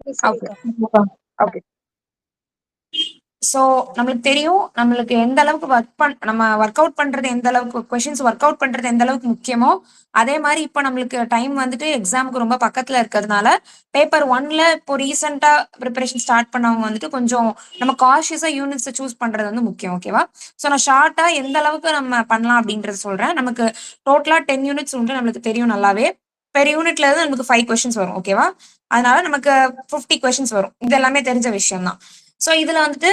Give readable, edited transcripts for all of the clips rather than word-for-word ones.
Okay சரிக்கா. Okay. So நம்மளுக்கு தெரியும் நம்மளுக்கு எந்த அளவுக்கு நம்ம ஒர்க் அவுட் பண்றது எந்த அளவுக்கு கொஸ்டின்ஸ் ஒர்க் அவுட் பண்றது எந்த அளவுக்கு முக்கியமோ அதே மாதிரி இப்போ நம்மளுக்கு டைம் வந்துட்டு எக்ஸாமுக்கு ரொம்ப பக்கத்துல இருக்கிறதுனால பேப்பர் ஒன்ல இப்போ ரீசெண்டா ப்ரிப்பரேஷன் ஸ்டார்ட் பண்ணவங்க வந்துட்டு கொஞ்சம் நம்ம காஷியஸா யூனிட்ஸ் சூஸ் பண்றது வந்து முக்கியம். ஓகேவா? ஸோ நான் ஷார்ட்டா எந்த அளவுக்கு நம்ம பண்ணலாம் அப்படின்றது சொல்றேன். நமக்கு டோட்டலா 10 யூனிட்ஸ் உண்டு, நம்மளுக்கு தெரியும் நல்லாவே. பெர் யூனிட்ல இருந்து நமக்கு 5 கொஸ்டின்ஸ் வரும். ஓகேவா? அதனால நமக்கு 50 கொஸ்டின்ஸ் வரும். இது எல்லாமே தெரிஞ்ச விஷயம் தான். ஸோ இதுல வந்துட்டு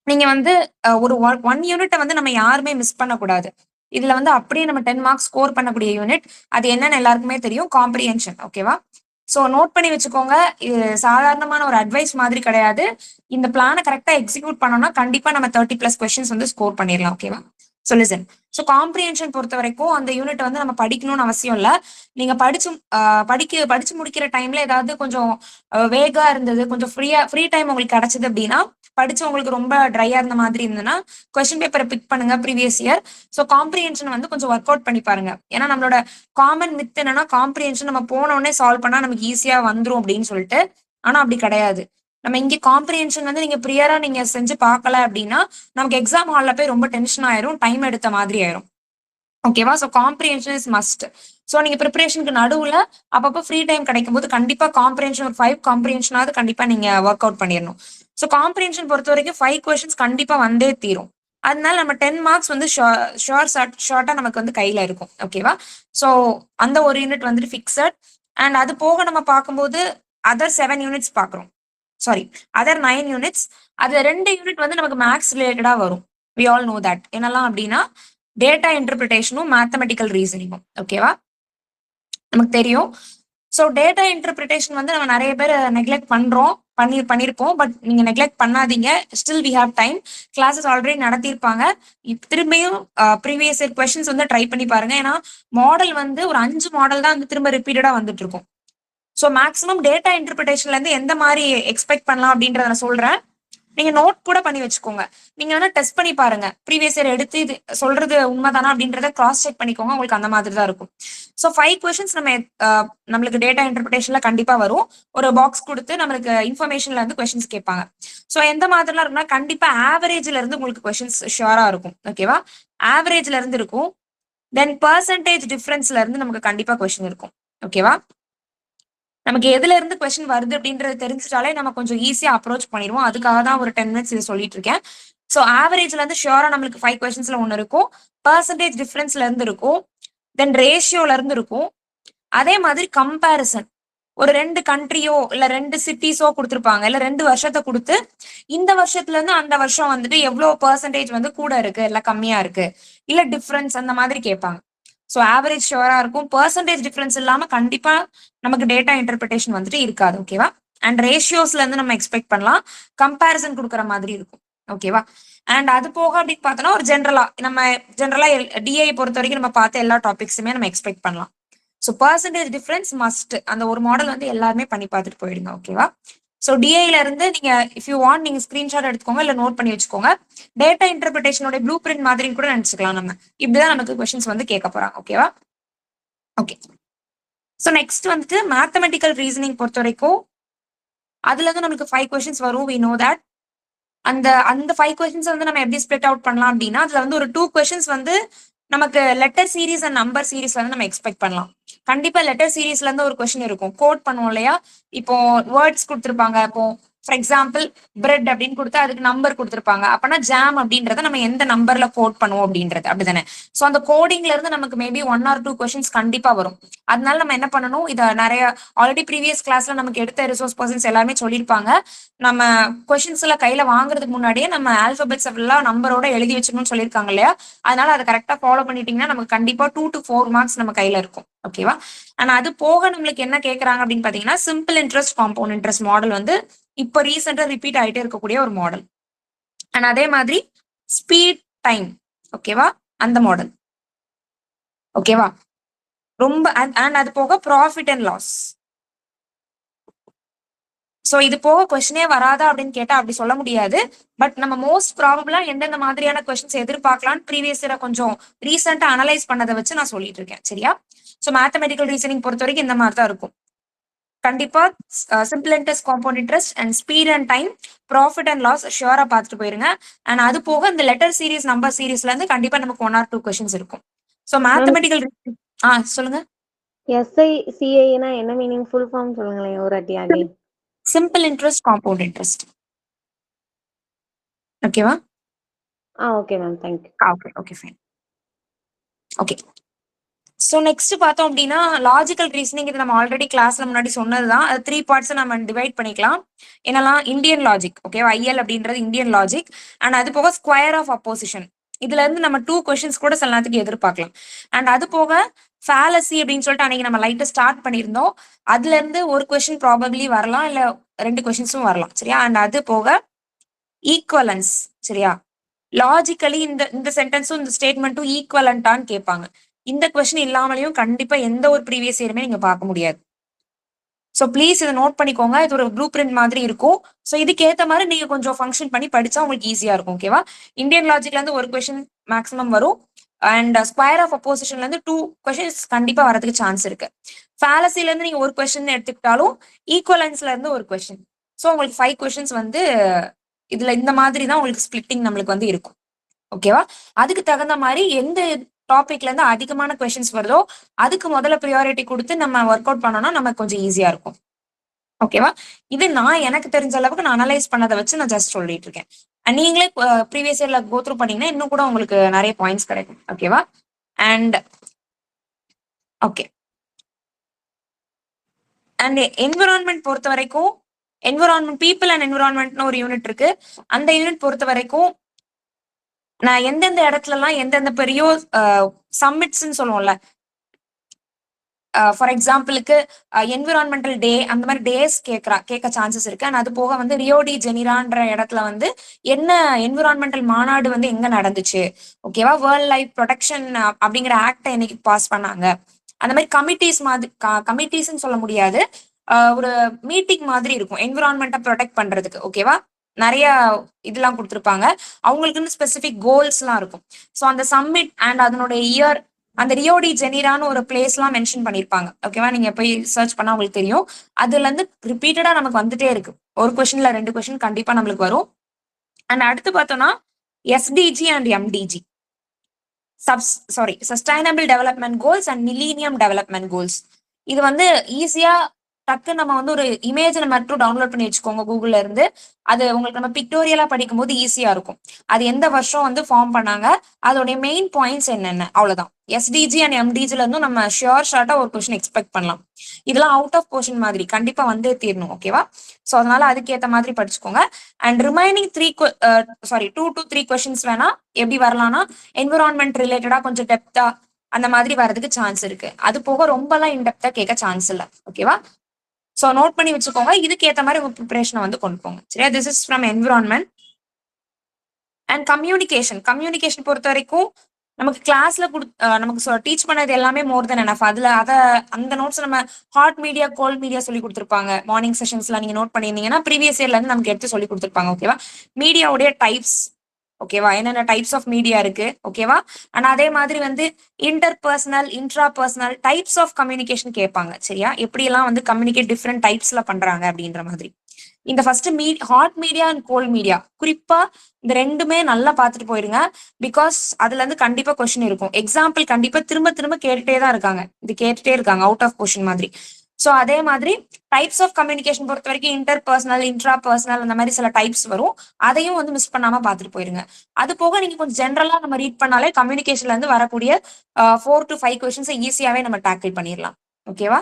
நீங்க வந்து ஒரு 1 யூனிட்ட வந்து நம்ம யாருமே மிஸ் பண்ணக்கூடாது. இதுல வந்து அப்படியே நம்ம 10 மார்க்ஸ் ஸ்கோர் பண்ணக்கூடிய யூனிட் அது என்னன்னு எல்லாருக்குமே தெரியும், காம்ப்ரிஹென்ஷன். ஓகேவா? சோ நோட் பண்ணி வச்சுக்கோங்க. இது சாதாரணமான ஒரு அட்வைஸ் மாதிரி கிடையாது. இந்த பிளான கரெக்டா எக்ஸிக்யூட் பண்ணோம்னா கண்டிப்பா நம்ம 30+ கொஸ்டின்ஸ் வந்து ஸ்கோர் பண்ணிடலாம். ஓகேவா? So listen. சோ காம்ப்ரிஹென்ஷன் பொறுத்த வரைக்கும் அந்த யூனிட் வந்து நம்ம படிக்கணும்னு அவசியம் இல்ல. நீங்க படிச்சு முடிக்கிற டைம்ல ஏதாவது கொஞ்சம் வேகா இருந்தது, கொஞ்சம் ஃப்ரீ டைம் உங்களுக்கு கிடைச்சது அப்படின்னா படிச்சு உங்களுக்கு ரொம்ப ட்ரையா இருந்த மாதிரி இருந்ததுன்னா கொஸ்டின் பேப்பரை பிக் பண்ணுங்க ப்ரீவியஸ் இயர். ஸோ காம்ப்ரிஹென்ஷன் வந்து கொஞ்சம் ஒர்க் அவுட் பண்ணி பாருங்க. ஏன்னா நம்மளோட காமன் மித் என்னன்னா காம்ப்ரிஹென்ஷன் நம்ம போன உடனே சால்வ் பண்ணா நமக்கு ஈஸியா வந்துரும் அப்படின்னு சொல்லிட்டு. ஆனா அப்படி கிடையாது. நம்ம இங்க காம்ப்ரிஹென்ஷன் வந்து நீங்க ப்ரியரா நீங்க செஞ்சு பார்க்கல அப்படின்னா நமக்கு எக்ஸாம் ஹால்ல போய் ரொம்ப டென்ஷன் ஆயிரும், டைம் எடுத்த மாதிரி ஆயிரும். ஓகேவா? So comprehension is must. So நீங்க ப்ரிப்பரேஷனுக்கு நடுவுல அப்பப்போ ஃப்ரீ டைம் கிடைக்கும் போது கண்டிப்பா காம்ப்ரிஹென்ஷன் ஒரு 5 காம்ப்ரிஹென்ஷனாவது கண்டிப்பா நீங்க ஒர்க் அவுட் பண்ணிடணும். சோ காம்ப்ரிஹென்ஷன் பொறுத்த வரைக்கும் 5 கொஸ்டின்ஸ் கண்டிப்பா வந்தே தீரும். அதனால நம்ம 10 மார்க்ஸ் வந்து ஷார்ட்டா நமக்கு வந்து கையில இருக்கும். ஓகேவா? சோ அந்த ஒரு யூனிட் வந்துட்டு ஃபிக்ஸட். அண்ட் அது போக நம்ம பார்க்கும்போது அதர் 7 யூனிட்ஸ் பார்க்குறோம். Sorry, other 9 units. அது 2 யூனிட் வந்து நமக்கு மேக்ஸ் ரிலேட்டடா வரும். We all know that. என்னெல்லாம் அப்படின்னா டேட்டா இன்டர்பிரிட்டேஷனும் மேத்தமெட்டிக்கல் ரீசனிங்கும். ஓகேவா? நமக்கு தெரியும். ஸோ டேட்டா இன்டர்பிரிட்டேஷன் வந்து நம்ம நிறைய பேர் நெக்லெக்ட் பண்ணிருப்போம். பட் நீங்க நெக்லெக்ட் பண்ணாதீங்க. Still we have time. Classes already நடத்தியிருப்பாங்க. திரும்பியும் ப்ரீவியஸ் இயர் கொஸ்டின்ஸ் வந்து ட்ரை பண்ணி பாருங்க. ஏன்னா மாடல் வந்து ஒரு 5 மாடல் தான் வந்து திரும்ப ரிப்பீட்டடா வந்துட்டு இருக்கும். ஸோ மேக்ஸிமம் டேட்டா இன்டர்பிரிட்டேஷன்ல இருந்து எந்த மாதிரி எக்ஸ்பெக்ட் பண்ணலாம் அப்படின்றத நான் சொல்றேன். நீங்க நோட் கூட பண்ணி வச்சுக்கோங்க. நீங்க வேணா டெஸ்ட் பண்ணி பாருங்க. ப்ரீவியஸ் இயர் எடுத்து இது சொல்றது உண்மைதானா அப்படின்றத கிராஸ் செக் பண்ணிக்கோங்க. உங்களுக்கு அந்த மாதிரி தான் இருக்கும். ஸோ 5 கொஸ்டின்ஸ் நம்மளுக்கு டேட்டா இன்டர்பிரிட்டேஷன்ல கண்டிப்பா வரும். ஒரு பாக்ஸ் கொடுத்து நம்மளுக்கு இன்ஃபர்மேஷன்ல இருந்து கொஸ்டின்ஸ் கேட்பாங்க. ஸோ எந்த மாதிரிலாம் இருக்குன்னா கண்டிப்பா ஆவரேஜ்ல இருந்து உங்களுக்கு கொஸ்டின்ஸ் ஷியரா இருக்கும். ஓகேவா? ஆவரேஜ்ல இருந்து இருக்கும். தென் பர்சன்டேஜ் டிஃபரன்ஸ்ல இருந்து நமக்கு கண்டிப்பா கொஸ்டின் இருக்கும். ஓகேவா? நமக்கு எதுல இருந்து கொஸ்டின் வருது அப்படின்றது தெரிஞ்சிட்டாலே நம்ம கொஞ்சம் ஈஸியா அப்ரோச் பண்ணிடுவோம். அதுக்காக தான் ஒரு 10 மினிட்ஸ் இது சொல்லிட்டு இருக்கேன். ஸோ ஆவரேஜ்ல இருந்து ஷியோரா நம்மளுக்கு 5 கொஸ்டின்ஸ்ல ஒன்று இருக்கும். பர்சன்டேஜ் டிஃபரன்ஸ்ல இருந்து இருக்கும். தென் ரேஷியோல இருந்து இருக்கும். அதே மாதிரி கம்பேரிசன். ஒரு 2 கண்ட்ரியோ இல்ல 2 சிட்டிஸோ கொடுத்துருப்பாங்க. இல்ல 2 வருஷத்தை கொடுத்து இந்த வருஷத்துல இருந்து அந்த வருஷம் வந்துட்டு எவ்வளவு பர்சன்டேஜ் வந்து கூட இருக்கு இல்ல கம்மியா இருக்கு இல்ல டிஃபரன்ஸ் அந்த மாதிரி கேட்பாங்க. ஸோ ஆவரேஜ் ஷுவரா இருக்கும். பர்சன்டேஜ் டிஃபரன்ஸ் இல்லாம கண்டிப்பா நமக்கு டேட்டா இன்டர்பிரிட்டேஷன் வந்துட்டு இருக்காது. ஓகேவா? அண்ட் ரேஷியோஸ்ல இருந்து நம்ம எக்ஸ்பெக்ட் பண்ணலாம். கம்பேரிசன் கொடுக்குற மாதிரி இருக்கும். ஓகேவா? அண்ட் அது போக அப்படின்னு பார்த்தோம்னா ஒரு ஜென்ரலா டிஐ பொறுத்த வரைக்கும் நம்ம பார்த்த எல்லா டாபிக்ஸுமே நம்ம எக்ஸ்பெக்ட் பண்ணலாம். So percentage difference must. அந்த ஒரு மாடல் வந்து எல்லாருமே பண்ணி பார்த்துட்டு போயிடுங்க. ஓகேவா? ஸோ டிஐல இருந்து நீங்க இஃப் யூ வாண்ட் நீங்க ஸ்கிரீன்ஷாட் எடுத்துக்கோங்க இல்ல நோட் பண்ணி வச்சுக்கோங்க. டேட்டா இன்டர்பிரிட்டேஷனோட ப்ளூ பிரிண்ட் மாதிரி கூட நினைச்சுக்கலாம். நம்ம இப்படிதான் நமக்கு கொஸ்டின்ஸ் வந்து கேட்க போறாங்க. ஓகேவா? ஓகே. ஸோ நெக்ஸ்ட் வந்துட்டு மேத்தமெட்டிக்கல் ரீசனிங் பொறுத்த வரைக்கும் அதுல இருந்து நமக்கு 5 கொஸ்டின்ஸ் வரும். We know that. அந்த அந்த 5 கொஸ்டின்ஸ் வந்து நம்ம எப்படி ஸ்பிளிட் அவுட் பண்ணலாம் அப்படின்னா அதுல வந்து ஒரு 2 கொஸ்டின்ஸ் வந்து நமக்கு லெட்டர் சீரீஸ் அண்ட் நம்பர் சீரீஸ்ல வந்து நம்ம எக்ஸ்பெக்ட் பண்ணலாம். கண்டிப்பா லெட்டர் சீரீஸ்ல இருந்து ஒரு கொஸ்டின் இருக்கும். கோட் பண்ணுவோம் இல்லையா? இப்போ வேர்ட்ஸ் கொடுத்துருப்பாங்க. இப்போ ஃபார் எக்ஸாம்பிள் பிரெட் அப்படின்னு கொடுத்து அதுக்கு நம்பர் கொடுத்துருப்பாங்க. அப்பனா ஜாம் அப்படின்றத நம்ம எந்த நம்பர்ல கோட் பண்ணுவோம் அப்படின்றது அப்படிதானே? ஸோ அந்த கோடிங்ல இருந்து நமக்கு மேபி 1 or 2 கொஸ்டின்ஸ் கண்டிப்பா வரும். அதனால நம்ம என்ன பண்ணணும், இதை நிறைய ஆல்ரெடி ப்ரீவியஸ் கிளாஸ்ல நமக்கு எடுத்த ரிசோர்ஸ் பர்சன்ஸ் எல்லாமே சொல்லியிருப்பாங்க. நம்ம கொஸ்டின்ஸ்ல கையில வாங்குறதுக்கு முன்னாடியே நம்ம ஆல்பபெட்ஸ் எல்லாம் நம்பரோட எழுதி வச்சுக்கணும்னு சொல்லியிருக்காங்க இல்லையா? அதனால அதை கரெக்டா ஃபாலோ பண்ணிட்டீங்கன்னா நமக்கு கண்டிப்பா 2 to 4 மார்க்ஸ் நம்ம கையில இருக்கும். ஓகேவா? ஆனா அது போக நம்மளுக்கு என்ன கேட்கறாங்க அப்படின்னு பாத்தீங்கன்னா simple interest compound interest model வந்து இப்போ ரீசெண்டா ரிப்பீட் ஆயிட்டே இருக்கக்கூடிய ஒரு மாடல். அண்ட் அதே மாதிரி ஸ்பீட் டைம். ஓகேவா? அந்த மாடல். ஓகேவா? ரொம்ப அண்ட் அது போக ப்ராஃபிட் அண்ட் லாஸ். சோ இது போக கொஸ்டினே வராதா அப்படின்னு கேட்டா அப்படி சொல்ல முடியாது. பட் நம்ம மோஸ்ட் ப்ராபபிளா எந்தெந்த மாதிரியான கொஸ்டின்ஸ் எதிர்பார்க்கலாம்னு ப்ரீவியஸ் இயரை கொஞ்சம் ரீசெண்டா அனலைஸ் பண்ணதை வச்சு நான் சொல்லிட்டு இருக்கேன். சரியா? சோ மேத்தமெட்டிக்கல் ரீசனிங் பொறுத்த வரைக்கும் இந்த மாதிரி தான் இருக்கும். கண்டிப்பா simple interest, compound interest and speed and time, profit and loss ஷியூரா பார்த்துட்டு போயிருங்க. அண்ட் அது போக இந்த லெட்டர் சீரிஸ், நம்பர் சீரிஸ்ல இருந்து கண்டிப்பா நமக்கு 1 or 2 கொஸ்டின்ஸ் இருக்கும். ஸோ மேம் மேத்தமெட்டிக்கல் சொல்லுங்க. SICAனா என்ன மீனிங்? ஃபுல் ஃபார்ம் சொல்லுங்களேன் ஒரு வாட்டி again. Simple interest, compound interest. ஓகேவா? Okay ma'am, thank you. Okay okay fine. Okay, so next பார்த்தோம் அப்படின்னா லாஜிக்கல் ரீசனிங். இது நம்ம ஆல்ரெடி கிளாஸ்ல முன்னாடி சொன்னதுதான். அது 3 பார்ட்ஸ் நம்ம டிவைட் பண்ணிக்கலாம். என்னெல்லாம்? இந்தியன் லாஜிக், ஓகேவா? IL அப்படின்றது இந்தியன் லாஜிக். அண்ட் அது போக ஸ்கொயர் ஆஃப் அப்போசிஷன், இதுல இருந்து நம்ம 2 கொஸ்டின்ஸ் கூட சில நேரத்துக்கு எதிர்பார்க்கலாம். அண்ட் அது போக ஃபேலசி அப்படின்னு சொல்லிட்டு அன்னைக்கு நம்ம லைட்டா ஸ்டார்ட் பண்ணியிருந்தோம். அதுல இருந்து ஒரு கொஸ்டின் ப்ராபப்ளி வரலாம், இல்ல 2 கொஸ்டின்ஸும் வரலாம். சரியா? அண்ட் அது போக ஈக்குவலன்ஸ். சரியா? லாஜிக்கலி இந்த சென்டென்ஸும் இந்த ஸ்டேட்மெண்ட்டும் ஈக்குவலண்டான்னு கேட்பாங்க. இந்த கொஸ்டின் இல்லாமலையும் கண்டிப்பா எந்த ஒரு ப்ரீவியஸ் இயருமே நீங்க பார்க்க முடியாது. ஸோ ப்ளீஸ் இதை நோட் பண்ணிக்கோங்க. இது ஒரு ப்ளூ பிரிண்ட் மாதிரி இருக்கும். ஸோ இதுக்கு ஏத்த மாதிரி நீங்க கொஞ்சம் ஃபங்க்ஷன் பண்ணி படிச்சா உங்களுக்கு ஈஸியா இருக்கும். ஓகேவா? இந்தியன் லாஜிக்ல இருந்து ஒரு கொஸ்டின் மேக்ஸிமம் வரும். அண்ட் ஸ்கொயர் ஆஃப் அப்போசிஷன்ல இருந்து 2 கொஸ்டின்ஸ் கண்டிப்பா வரதுக்கு சான்ஸ் இருக்கு. ஃபேலசில இருந்து நீங்க ஒரு கொஸ்டின் எடுத்துக்கிட்டாலும் ஈக்குவலன்ஸ்ல இருந்து ஒரு கொஸ்டின். ஸோ உங்களுக்கு 5 கொஸ்டின்ஸ் வந்து இதுல இந்த மாதிரி தான் உங்களுக்கு ஸ்பிளிட்டிங் நம்மளுக்கு வந்து இருக்கும். ஓகேவா? அதுக்கு தகுந்த மாதிரி எந்த டாபிக்ல இருந்து அதிகமான கொஸ்டின்ஸ் வருதோ அதுக்கு முதல்ல ப்ரியாரிட்டி கொடுத்து நம்ம ஒர்க் அவுட் பண்ணோம்னா நமக்கு கொஞ்சம் ஈஸியா இருக்கும். ஓகேவா? இது நான் எனக்கு தெரிஞ்ச அளவுக்கு நான் அனலைஸ் பண்ணதை வச்சு நான் ஜஸ்ட் சொல்லிட்டு இருக்கேன். நீங்களே ப்ரீவியஸ் இயர்ல கோ த்ரூ பண்ணீங்கன்னா இன்னும் கூட உங்களுக்கு நிறைய பாயிண்ட்ஸ் கிடைக்கும். ஓகேவா? அண்ட் ஓகே, அண்ட் என்விரான்மெண்ட் பொறுத்த வரைக்கும் என்விரான்மெண்ட், பீப்புள் அண்ட் என்விரான்மெண்ட்னு ஒரு யூனிட் இருக்கு. அந்த யூனிட் பொறுத்த வரைக்கும் நான் எந்தெந்த இடத்துல எல்லாம் எந்தெந்த பெரிய சம்மிட்ஸ்ன்னு சொல்லுவோம்ல, ஃபார் எக்ஸாம்பிளுக்கு என்விரான்மெண்டல் டே அந்த மாதிரி டேஸ் கேட்க சான்சஸ் இருக்கு. அண்ட் அது போக வந்து ரியோடி ஜெனிரான்ற இடத்துல வந்து என்ன என்விரான்மெண்டல் மாநாடு வந்து எங்க நடந்துச்சு, ஓகேவா? வேர்ல்ட் லைஃப் ப்ரொடெக்ஷன் அப்படிங்கிற ஆக்டை என்னைக்கு பாஸ் பண்ணாங்க, அந்த மாதிரி கமிட்டிஸ் மாதிரி, கமிட்டிஸ்ன்னு சொல்ல முடியாது, ஒரு மீட்டிங் மாதிரி இருக்கும் என்விரான்மெண்ட்டை ப்ரொடெக்ட் பண்றதுக்கு. ஓகேவா? நிறைய இதெல்லாம் கொடுத்துருப்பாங்க. அவங்களுக்குன்னு ஸ்பெசிபிக் கோல்ஸ் எல்லாம் இருக்கும். ஸோ அந்த சம்மிட் அண்ட் அதனுடைய இயர், அந்த ரியோடி ஜெனிரான்னு ஒரு பிளேஸ் எல்லாம் மென்ஷன் பண்ணிருப்பாங்க. ஓகேவா? நீங்க போய் சர்ச் பண்ணா உங்களுக்கு தெரியும். அதுல இருந்து ரிப்பீட்டடா நமக்கு வந்துட்டே இருக்கு. ஒரு கொஸ்டின்ல 2 கொஸ்டின் கண்டிப்பா நம்மளுக்கு வரும். அண்ட் அடுத்து பார்த்தோம்னா SDG and MDG, sustainable development goals and millennium development goals. இது வந்து ஈஸியா டக்கு நம்ம வந்து ஒரு இமேஜை மட்டும் டவுன்லோட் பண்ணி வச்சுக்கோங்க கூகுள்ல இருந்து. அது உங்களுக்கு நம்ம பிக்டோரியலா படிக்கும் போது ஈஸியா இருக்கும். அது எந்த வருஷம் வந்து ஃபார்ம் பண்ணாங்க, அதோடைய மெயின் பாயிண்ட்ஸ் என்னென்ன, அவ்வளவுதான். SDG அண்ட் MDGல இருந்தும் நம்ம ஷார்ட்டா ஒரு கொஸ்டின் எக்ஸ்பெக்ட் பண்ணலாம். இதெல்லாம் அவுட் ஆஃப் போர்ஷன் மாதிரி கண்டிப்பா வந்தே தீரணும். ஓகேவா? ஸோ அதனால அதுக்கேற்ற மாதிரி படிச்சுக்கோங்க. அண்ட் ரிமைனிங் 2 to 3 கொஸ்டின்ஸ் வேணா எப்படி வரலாம்னா என்விரான்மெண்ட் ரிலேட்டடா கொஞ்சம் டெப்தா அந்த மாதிரி வரதுக்கு சான்ஸ் இருக்கு. அது போக ரொம்பலாம் இன்டெப்தா கேட்க சான்ஸ் இல்லை. ஓகேவா? ஸோ நோட் பண்ணி வச்சுக்கோங்க. இதுக்கு ஏற்ற மாதிரி உங்க ப்ரிப்பரேஷனை வந்து கொண்டு போங்க. சரியா? This is from environment. And communication பொறுத்த வரைக்கும் நமக்கு கிளாஸ்ல நமக்கு டீச் பண்ணது எல்லாமே மோர் தென் எனஃப். அதுல அந்த நோட்ஸ் நம்ம ஹாட் மீடியா, கோல்ட் மீடியா சொல்லி கொடுத்துருப்பாங்க. மார்னிங் செஷன்ஸ்ல நீங்க நோட் பண்ணியிருந்தீங்கன்னா ப்ரீவியஸ் இயர்ல இருந்து நமக்கு எடுத்து சொல்லி கொடுத்துருப்பாங்க. ஓகேவா? மீடியாவுடைய டைப்ஸ், ஓகேவா? என்னென்ன டைப்ஸ் ஆஃப் மீடியா இருக்கு, ஓகேவா? ஆனா அதே மாதிரி வந்து interpersonal, intrapersonal types of communication கேட்பாங்க. சரியா? எப்படி எல்லாம் வந்து கம்யூனிகேட் டிஃப்ரெண்ட் டைப்ஸ்ல பண்றாங்க அப்படின்ற மாதிரி. இந்த first hot media and cold media குறிப்பா இந்த ரெண்டுமே நல்லா பார்த்துட்டு போயிருங்க. பிகாஸ் அதுல இருந்து கண்டிப்பா கொஸ்டின் இருக்கும். எக்ஸாம்பிள் கண்டிப்பா திரும்ப திரும்ப கேட்டுட்டே தான் இருக்காங்க. இது கேட்டுட்டே இருக்காங்க அவுட் ஆஃப் கொஸ்டின் மாதிரி. ஸோ அதே மாதிரி டைப்ஸ் ஆஃப் கம்யூனிகேஷன் பொறுத்த வரைக்கும் இன்டர் பர்சனல், இன்ட்ரா பர்சனல் அந்த மாதிரி சில டைப்ஸ் வரும். அதையும் வந்து மிஸ் பண்ணாம பார்த்துட்டு போயிருங்க. அது போக நீங்க கொஞ்சம் ஜென்ரலா நம்ம ரீட் பண்ணாலே கம்யூனிகேஷன்ல இருந்து வரக்கூடிய 4 to 5 கொஸ்டின்ஸ் ஈஸியாவே நம்ம டேக்கிள் பண்ணிடலாம். ஓகேவா?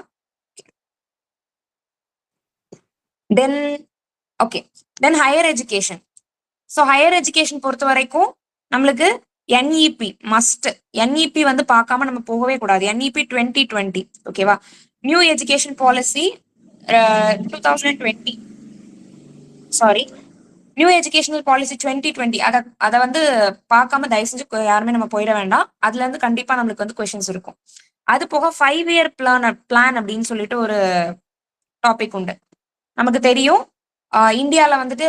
தென் higher education. So higher education பொறுத்த வரைக்கும் நம்மளுக்கு NEP மஸ்ட். NEP வந்து பார்க்காம நம்ம போகவே கூடாது. NEP 2020, ஓகேவா? New education policy 2020, new educational policy 2020. அதை வந்து பார்க்காம தயவு செஞ்சு யாருமே நம்ம போயிட வேண்டாம். அதுல இருந்து கண்டிப்பா நம்மளுக்கு வந்து கொஸ்டின்ஸ் இருக்கும். அது போக 5 year பிளான் அப்படின்னு சொல்லிட்டு ஒரு டாபிக் உண்டு. நமக்கு தெரியும் இந்தியால வந்துட்டு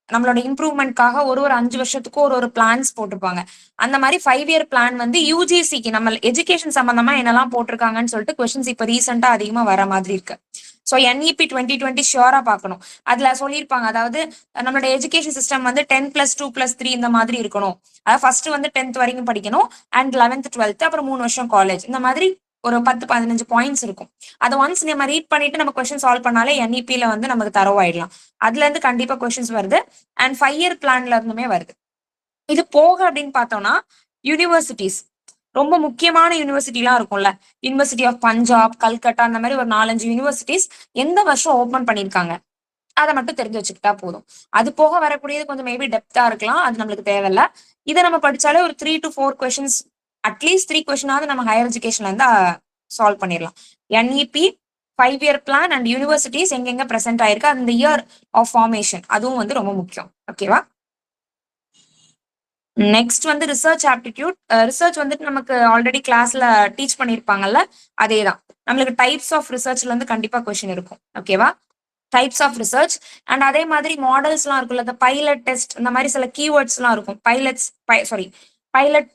நம்மளோட இம்ப்ரூவ்மெண்ட்காக ஒரு 5 வருஷத்துக்கு ஒரு பிளான்ஸ் போட்டிருப்பாங்க. அந்த மாதிரி 5 year பிளான் வந்து UGCக்கு நம்ம எஜுகேஷன் சம்பந்தமா என்னெல்லாம் போட்டிருக்காங்கன்னு சொல்லிட்டு கொஸ்டின்ஸ் இப்ப ரீசெண்டா அதிகமா வர மாதிரி இருக்கு. ஸோ NEP 2020 ஷியோரா பார்க்கணும். அதுல சொல்லியிருப்பாங்க, அதாவது நம்மளோட எஜுகேஷன் சிஸ்டம் வந்து 10+2+3 இந்த மாதிரி இருக்கணும். அதாவது ஃபர்ஸ்ட் வந்து 10th வரைக்கும் படிக்கணும் அண்ட் 11th 12th அப்புறம் 3 வருஷம் காலேஜ், இந்த மாதிரி ஒரு 10-15 பாயிண்ட்ஸ் இருக்கும். அதை ஒன்ஸ் நம்ம ரீட் பண்ணிட்டு நம்ம கொஸ்டின் சால்வ் பண்ணாலே NEP-ல வந்து நமக்கு தரவாயிடலாம். அதுல இருந்து கண்டிப்பா கொஸ்டின்ஸ் வருது அண்ட் 5-year பிளான்ல இருந்துமே வருது. இது போக அப்படின்னு பார்த்தோம்னா யூனிவர்சிட்டிஸ், ரொம்ப முக்கியமான யூனிவர்சிட்டிலாம் இருக்கும்ல, யூனிவர்சிட்டி ஆஃப் பஞ்சாப், கல்கட்டா, அந்த மாதிரி ஒரு 4-5 யூனிவர்சிட்டிஸ் எந்த வருஷம் ஓபன் பண்ணிருக்காங்க அதை மட்டும் தெரிஞ்சு வச்சுக்கிட்டா போதும். அது போக வரக்கூடியது கொஞ்சம் மேபி டெப்தா இருக்கலாம், அது நம்மளுக்கு தேவையில்ல. இதை நம்ம படிச்சாலே ஒரு 3 to 4 கொஸ்டின்ஸ், அட்லீஸ்ட் 3 கொஸ்டினாவது நம்ம ஹையர் எஜுகேஷன்ல இருந்து சால்வ் பண்ணிடலாம். NEP, 5-year plan and universities எங்கெங்க பிரசென்ட் ஆயிருக்கு, அந்த இயர் ஆஃப் ஃபார்மேஷன், அதுவும் வந்து ரொம்ப முக்கியம். ஓகேவா? நெக்ஸ்ட் வந்து ரிசர்ச் ஆப்டிடியூட். ரிசர்ச் வந்துட்டு நமக்கு ஆல்ரெடி கிளாஸ்ல டீச் பண்ணிருப்பாங்கல்ல, அதேதான். நம்மளுக்கு டைப்ஸ் ஆஃப் ரிசர்ச்ல இருந்து கண்டிப்பா கொஸ்டின் இருக்கும். ஓகேவா? டைப்ஸ் ஆஃப் ரிசர்ச் அண்ட் அதே மாதிரி மாடல்ஸ் எல்லாம் இருக்குல்ல, இந்த பைலட் டெஸ்ட், இந்த மாதிரி சில கீவேர்ட்ஸ் எல்லாம் இருக்கும். பைலட்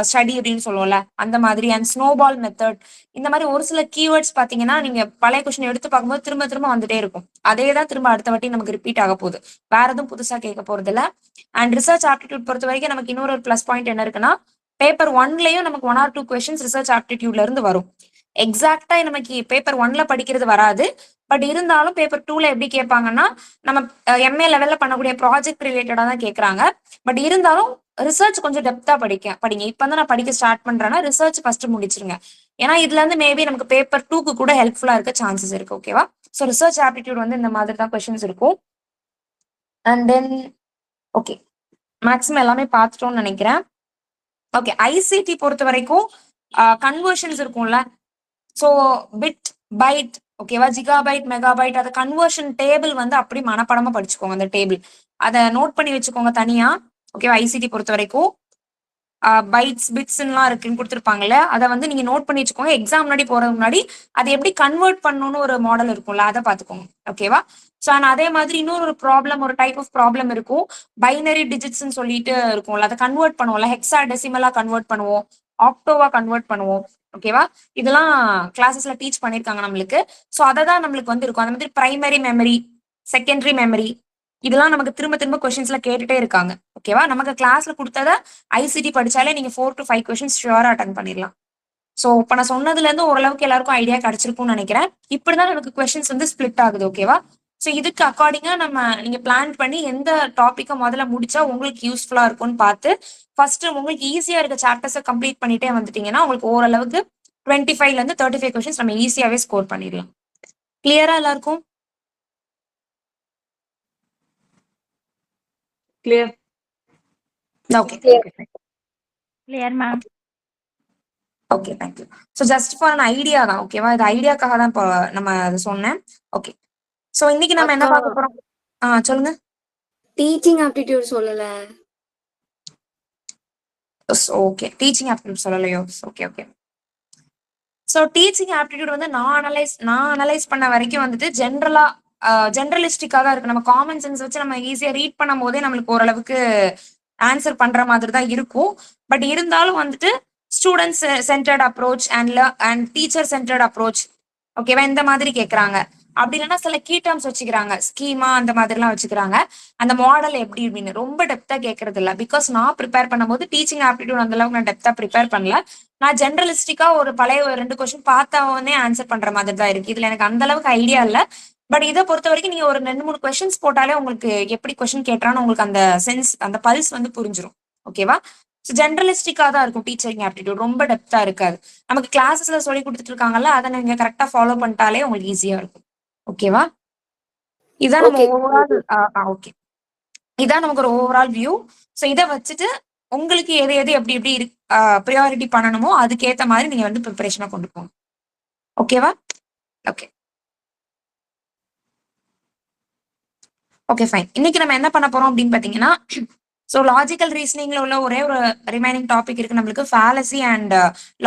ஸ்டடி அப்படின்னு சொல்லுவோம்ல, அந்த மாதிரி அண்ட் ஸ்னோபால் மெத்தட், இந்த மாதிரி ஒரு சில கீவேர்ட்ஸ் பாத்தீங்கன்னா நீங்க பழைய கொஸ்டின் எடுத்து பார்க்கும்போது திரும்ப திரும்ப வந்துட்டே இருக்கும். அதே தான் திரும்ப அடுத்த வாட்டி நமக்கு ரிப்பீட் ஆக போகுது, வேற எதுவும் புதுசா கேட்க போறது இல்ல. அண்ட் ரிசர்ச் ஆப்டிடியூட் பொறுத்த வரைக்கும் நமக்கு இன்னொரு பிளஸ் பாயிண்ட் என்ன இருக்குன்னா, பேப்பர் 1லயும் நமக்கு 1 or 2 கொஸ்டின்ஸ் ரிசர்ச் ஆப்டிடியூட்ல இருந்து வரும். எக்ஸாக்டா நமக்கு பேப்பர் 1ல படிக்கிறது வராது, பட் இருந்தாலும் பேப்பர் 2ல எப்படி கேட்பாங்கன்னா, நம்ம MA லெவல்ல பண்ணக்கூடிய ப்ராஜெக்ட் ரிலேட்டடா தான் கேட்கறாங்க. பட் இருந்தாலும் ரிசர்ச் கொஞ்சம் டெப்தா படிங்க. இப்ப தான் நான் படிக்க ஸ்டார்ட் பண்றேன்னா ரிசர்ச் ஃபர்ஸ்ட் முடிச்சிருங்க. ஏன்னா இதுல இருந்து மேபி நமக்கு பேப்பர் 2க்கு கூட ஹெல்ப்ஃபுல்லா இருக்க சான்சஸ் இருக்கு. ஓகேவா? ஸோ ரிசர்ச் ஆப்டிடியூட் வந்து இந்த மாதிரி தான் கொஸ்டின்ஸ் இருக்கும். அண்ட் தென் ஓகே, மேக்ஸிமம் எல்லாமே பார்த்துட்டோம்னு நினைக்கிறேன். ஓகே, ICT பொறுத்த வரைக்கும் கன்வர்ஷன்ஸ் இருக்கும்ல, ஸோ பிட், பைட், ஓகேவா, ஜிகாபைட், மெகாபைட், அதை கன்வர்ஷன் டேபிள் வந்து அப்படி மனப்படமா படிச்சுக்கோங்க. அந்த டேபிள் அதை நோட் பண்ணி வச்சுக்கோங்க தனியா. ஓகேவா? ICT பொறுத்த வரைக்கும் பைட்ஸ், பிட்ஸ்லாம் இருக்குன்னு கொடுத்துருப்பாங்கல்ல, அதை வந்து நீங்க நோட் பண்ணி வச்சுக்கோங்க. எக்ஸாம் முன்னாடி போறதுக்கு முன்னாடி அதை எப்படி கன்வெர்ட் பண்ணணும்னு ஒரு மாடல் இருக்கும்ல, அதை பார்த்துக்கோங்க. ஓகேவா? ஸோ அதே மாதிரி இன்னொரு ப்ராப்ளம், ஒரு டைப் ஆஃப் ப்ராப்ளம் இருக்கும், பைனரி டிஜிட்ஸ்ன்னு சொல்லிட்டு இருக்கும்ல, அதை கன்வெர்ட் பண்ணுவோம்ல, ஹெக்ஸா டெசிமலா கன்வெர்ட் பண்ணுவோம், ஆக்டோவா கன்வெர்ட் பண்ணுவோம். ஓகேவா? இதெல்லாம் கிளாஸஸ்ல டீச் பண்ணிருக்காங்க நம்மளுக்கு. ஸோ அதை தான் நம்மளுக்கு வந்து இருக்கும். அந்த மாதிரி பிரைமரி மெமரி, செகண்டரி மெமரி, இதெல்லாம் நமக்கு திரும்ப திரும்ப கொஸ்டின்ஸ்ல கேட்டுட்டே இருக்காங்க. ஓகேவா? நமக்கு கிளாஸ்ல கொடுத்தத ICT படிச்சாலே நீங்க 4 to 5 கொஸ்டின்ஸ் ஷியோரா அட்டன் பண்ணிடலாம். ஸோ இப்ப நான் சொன்னதுல இருந்து ஓரளவுக்கு எல்லாருக்கும் ஐடியா கிடைச்சிருக்கும்னு நினைக்கிறேன். இப்படிதான் நமக்கு கொஸ்டின்ஸ் வந்து ஸ்பிளிட் ஆகுது. ஓகேவா? ஸோ இதுக்கு அக்கார்டிங்கா நீங்க பிளான் பண்ணி எந்த டாபிக்கை முதல்ல முடிச்சா உங்களுக்கு யூஸ்ஃபுல்லா இருக்கும்னு பார்த்து ஃபர்ஸ்ட் உங்களுக்கு ஈஸியா இருக்க சாப்டர்ஸை கம்ப்ளீட் பண்ணிட்டே வந்துட்டீங்கன்னா உங்களுக்கு ஓரளவுக்கு 25ல இருந்து 35 கொஸ்டின்ஸ் நம்ம ஈஸியாவே ஸ்கோர் பண்ணிடலாம். கிளியரா எல்லாருக்கும்? Clear. Okay, clear ma'am. Okay, thank you. So just for an idea தான். ஓகேவா? இது ஐடியாக்காக தான் இப்போ நம்ம அதை சொன்னேன். ஓகே, ஸோ இன்னைக்கு நம்ம என்ன பார்க்க போறோம்? சொல்லுங்க. டீச்சிங் ஆப்டிடியூட் சொல்லல. ஓகே, டீச்சிங் ஆப்டிடியூட் சொல்லலையோ? Okay okay. So teaching aptitude வந்து நான் அனலைஸ் பண்ண வரைக்கும் வந்துட்டு ஜென்ரலிஸ்டிக்கா தான் இருக்கு. நம்ம காமன் சென்ஸ் வச்சு நம்ம ஈஸியா ரீட் பண்ணும் போதே நம்மளுக்கு ஓரளவுக்கு ஆன்சர் பண்ற மாதிரி தான் இருக்கும். பட் இருந்தாலும் வந்துட்டு students centred approach and teacher centred approach, ஓகேவா, இந்த மாதிரி கேட்கறாங்க. அப்படி இல்லைன்னா சில கீ டேர்ம்ஸ் வச்சுக்கிறாங்க, ஸ்கீமா அந்த மாதிரிலாம் வச்சுக்கிறாங்க. அந்த மாடல் எப்படி அப்படின்னு ரொம்ப டெப்தா கேட்கறது இல்லை. பிகாஸ் நான் ப்ரிப்பேர் பண்ணும்போது டீச்சிங் ஆப்டிடியூட் அந்த அளவுக்கு நான் டெப்தா ப்ரிப்பேர் பண்ணல. நான் ஜென்ரலிஸ்டிக்கா ஒரு பழைய 2 கொஸ்டின் பார்த்தவனே ஆன்சர் பண்ற மாதிரி தான் இருக்கு. இதுல எனக்கு அந்த அளவுக்கு ஐடியா இல்ல. பட் இதை பொறுத்த வரைக்கும் நீங்க ஒரு 2-3 கொஸ்டின்ஸ் போட்டாலே உங்களுக்கு எப்படி கொஸ்டின் கேட்டான்னு உங்களுக்கு அந்த சென்ஸ், அந்த பல்ஸ் வந்து புரிஞ்சிடும். ஓகேவா? ஸோ ஜென்ரலிஸ்டிக்கா தான் இருக்கும் டீச்சிங் ஆப்டிடியூட், ரொம்ப டெப்தா இருக்காது. நமக்கு கிளாஸஸ்ல சொல்லி கொடுத்துட்டு இருக்காங்கல்ல, அதை நீங்க கரெக்டா ஃபாலோ பண்ணிட்டாலே உங்களுக்கு ஈஸியா இருக்கும். ஓகேவா? இதான் நம்ம ஓவரால். ஓகே, இதான் நமக்கு ஒரு ஓவரால் வியூ. ஸோ இதை வச்சுட்டு உங்களுக்கு எது எது எப்படி எப்படி ப்ரியாரிட்டி பண்ணணுமோ அதுக்கேற்ற மாதிரி நீங்க வந்து ப்ரிப்பரேஷனா கொண்டு போங்க. ஓகேவா? Okay okay fine. இன்னைக்கு நம்ம என்ன பண்ண போறோம் அப்படின்னு பாத்தீங்கன்னா, ஸோ லாஜிக்கல் ரீசனிங்ல உள்ள ஒரே ஒரு ரிமைனிங் டாபிக் இருக்கு நம்மளுக்கு, ஃபேலசி அண்ட்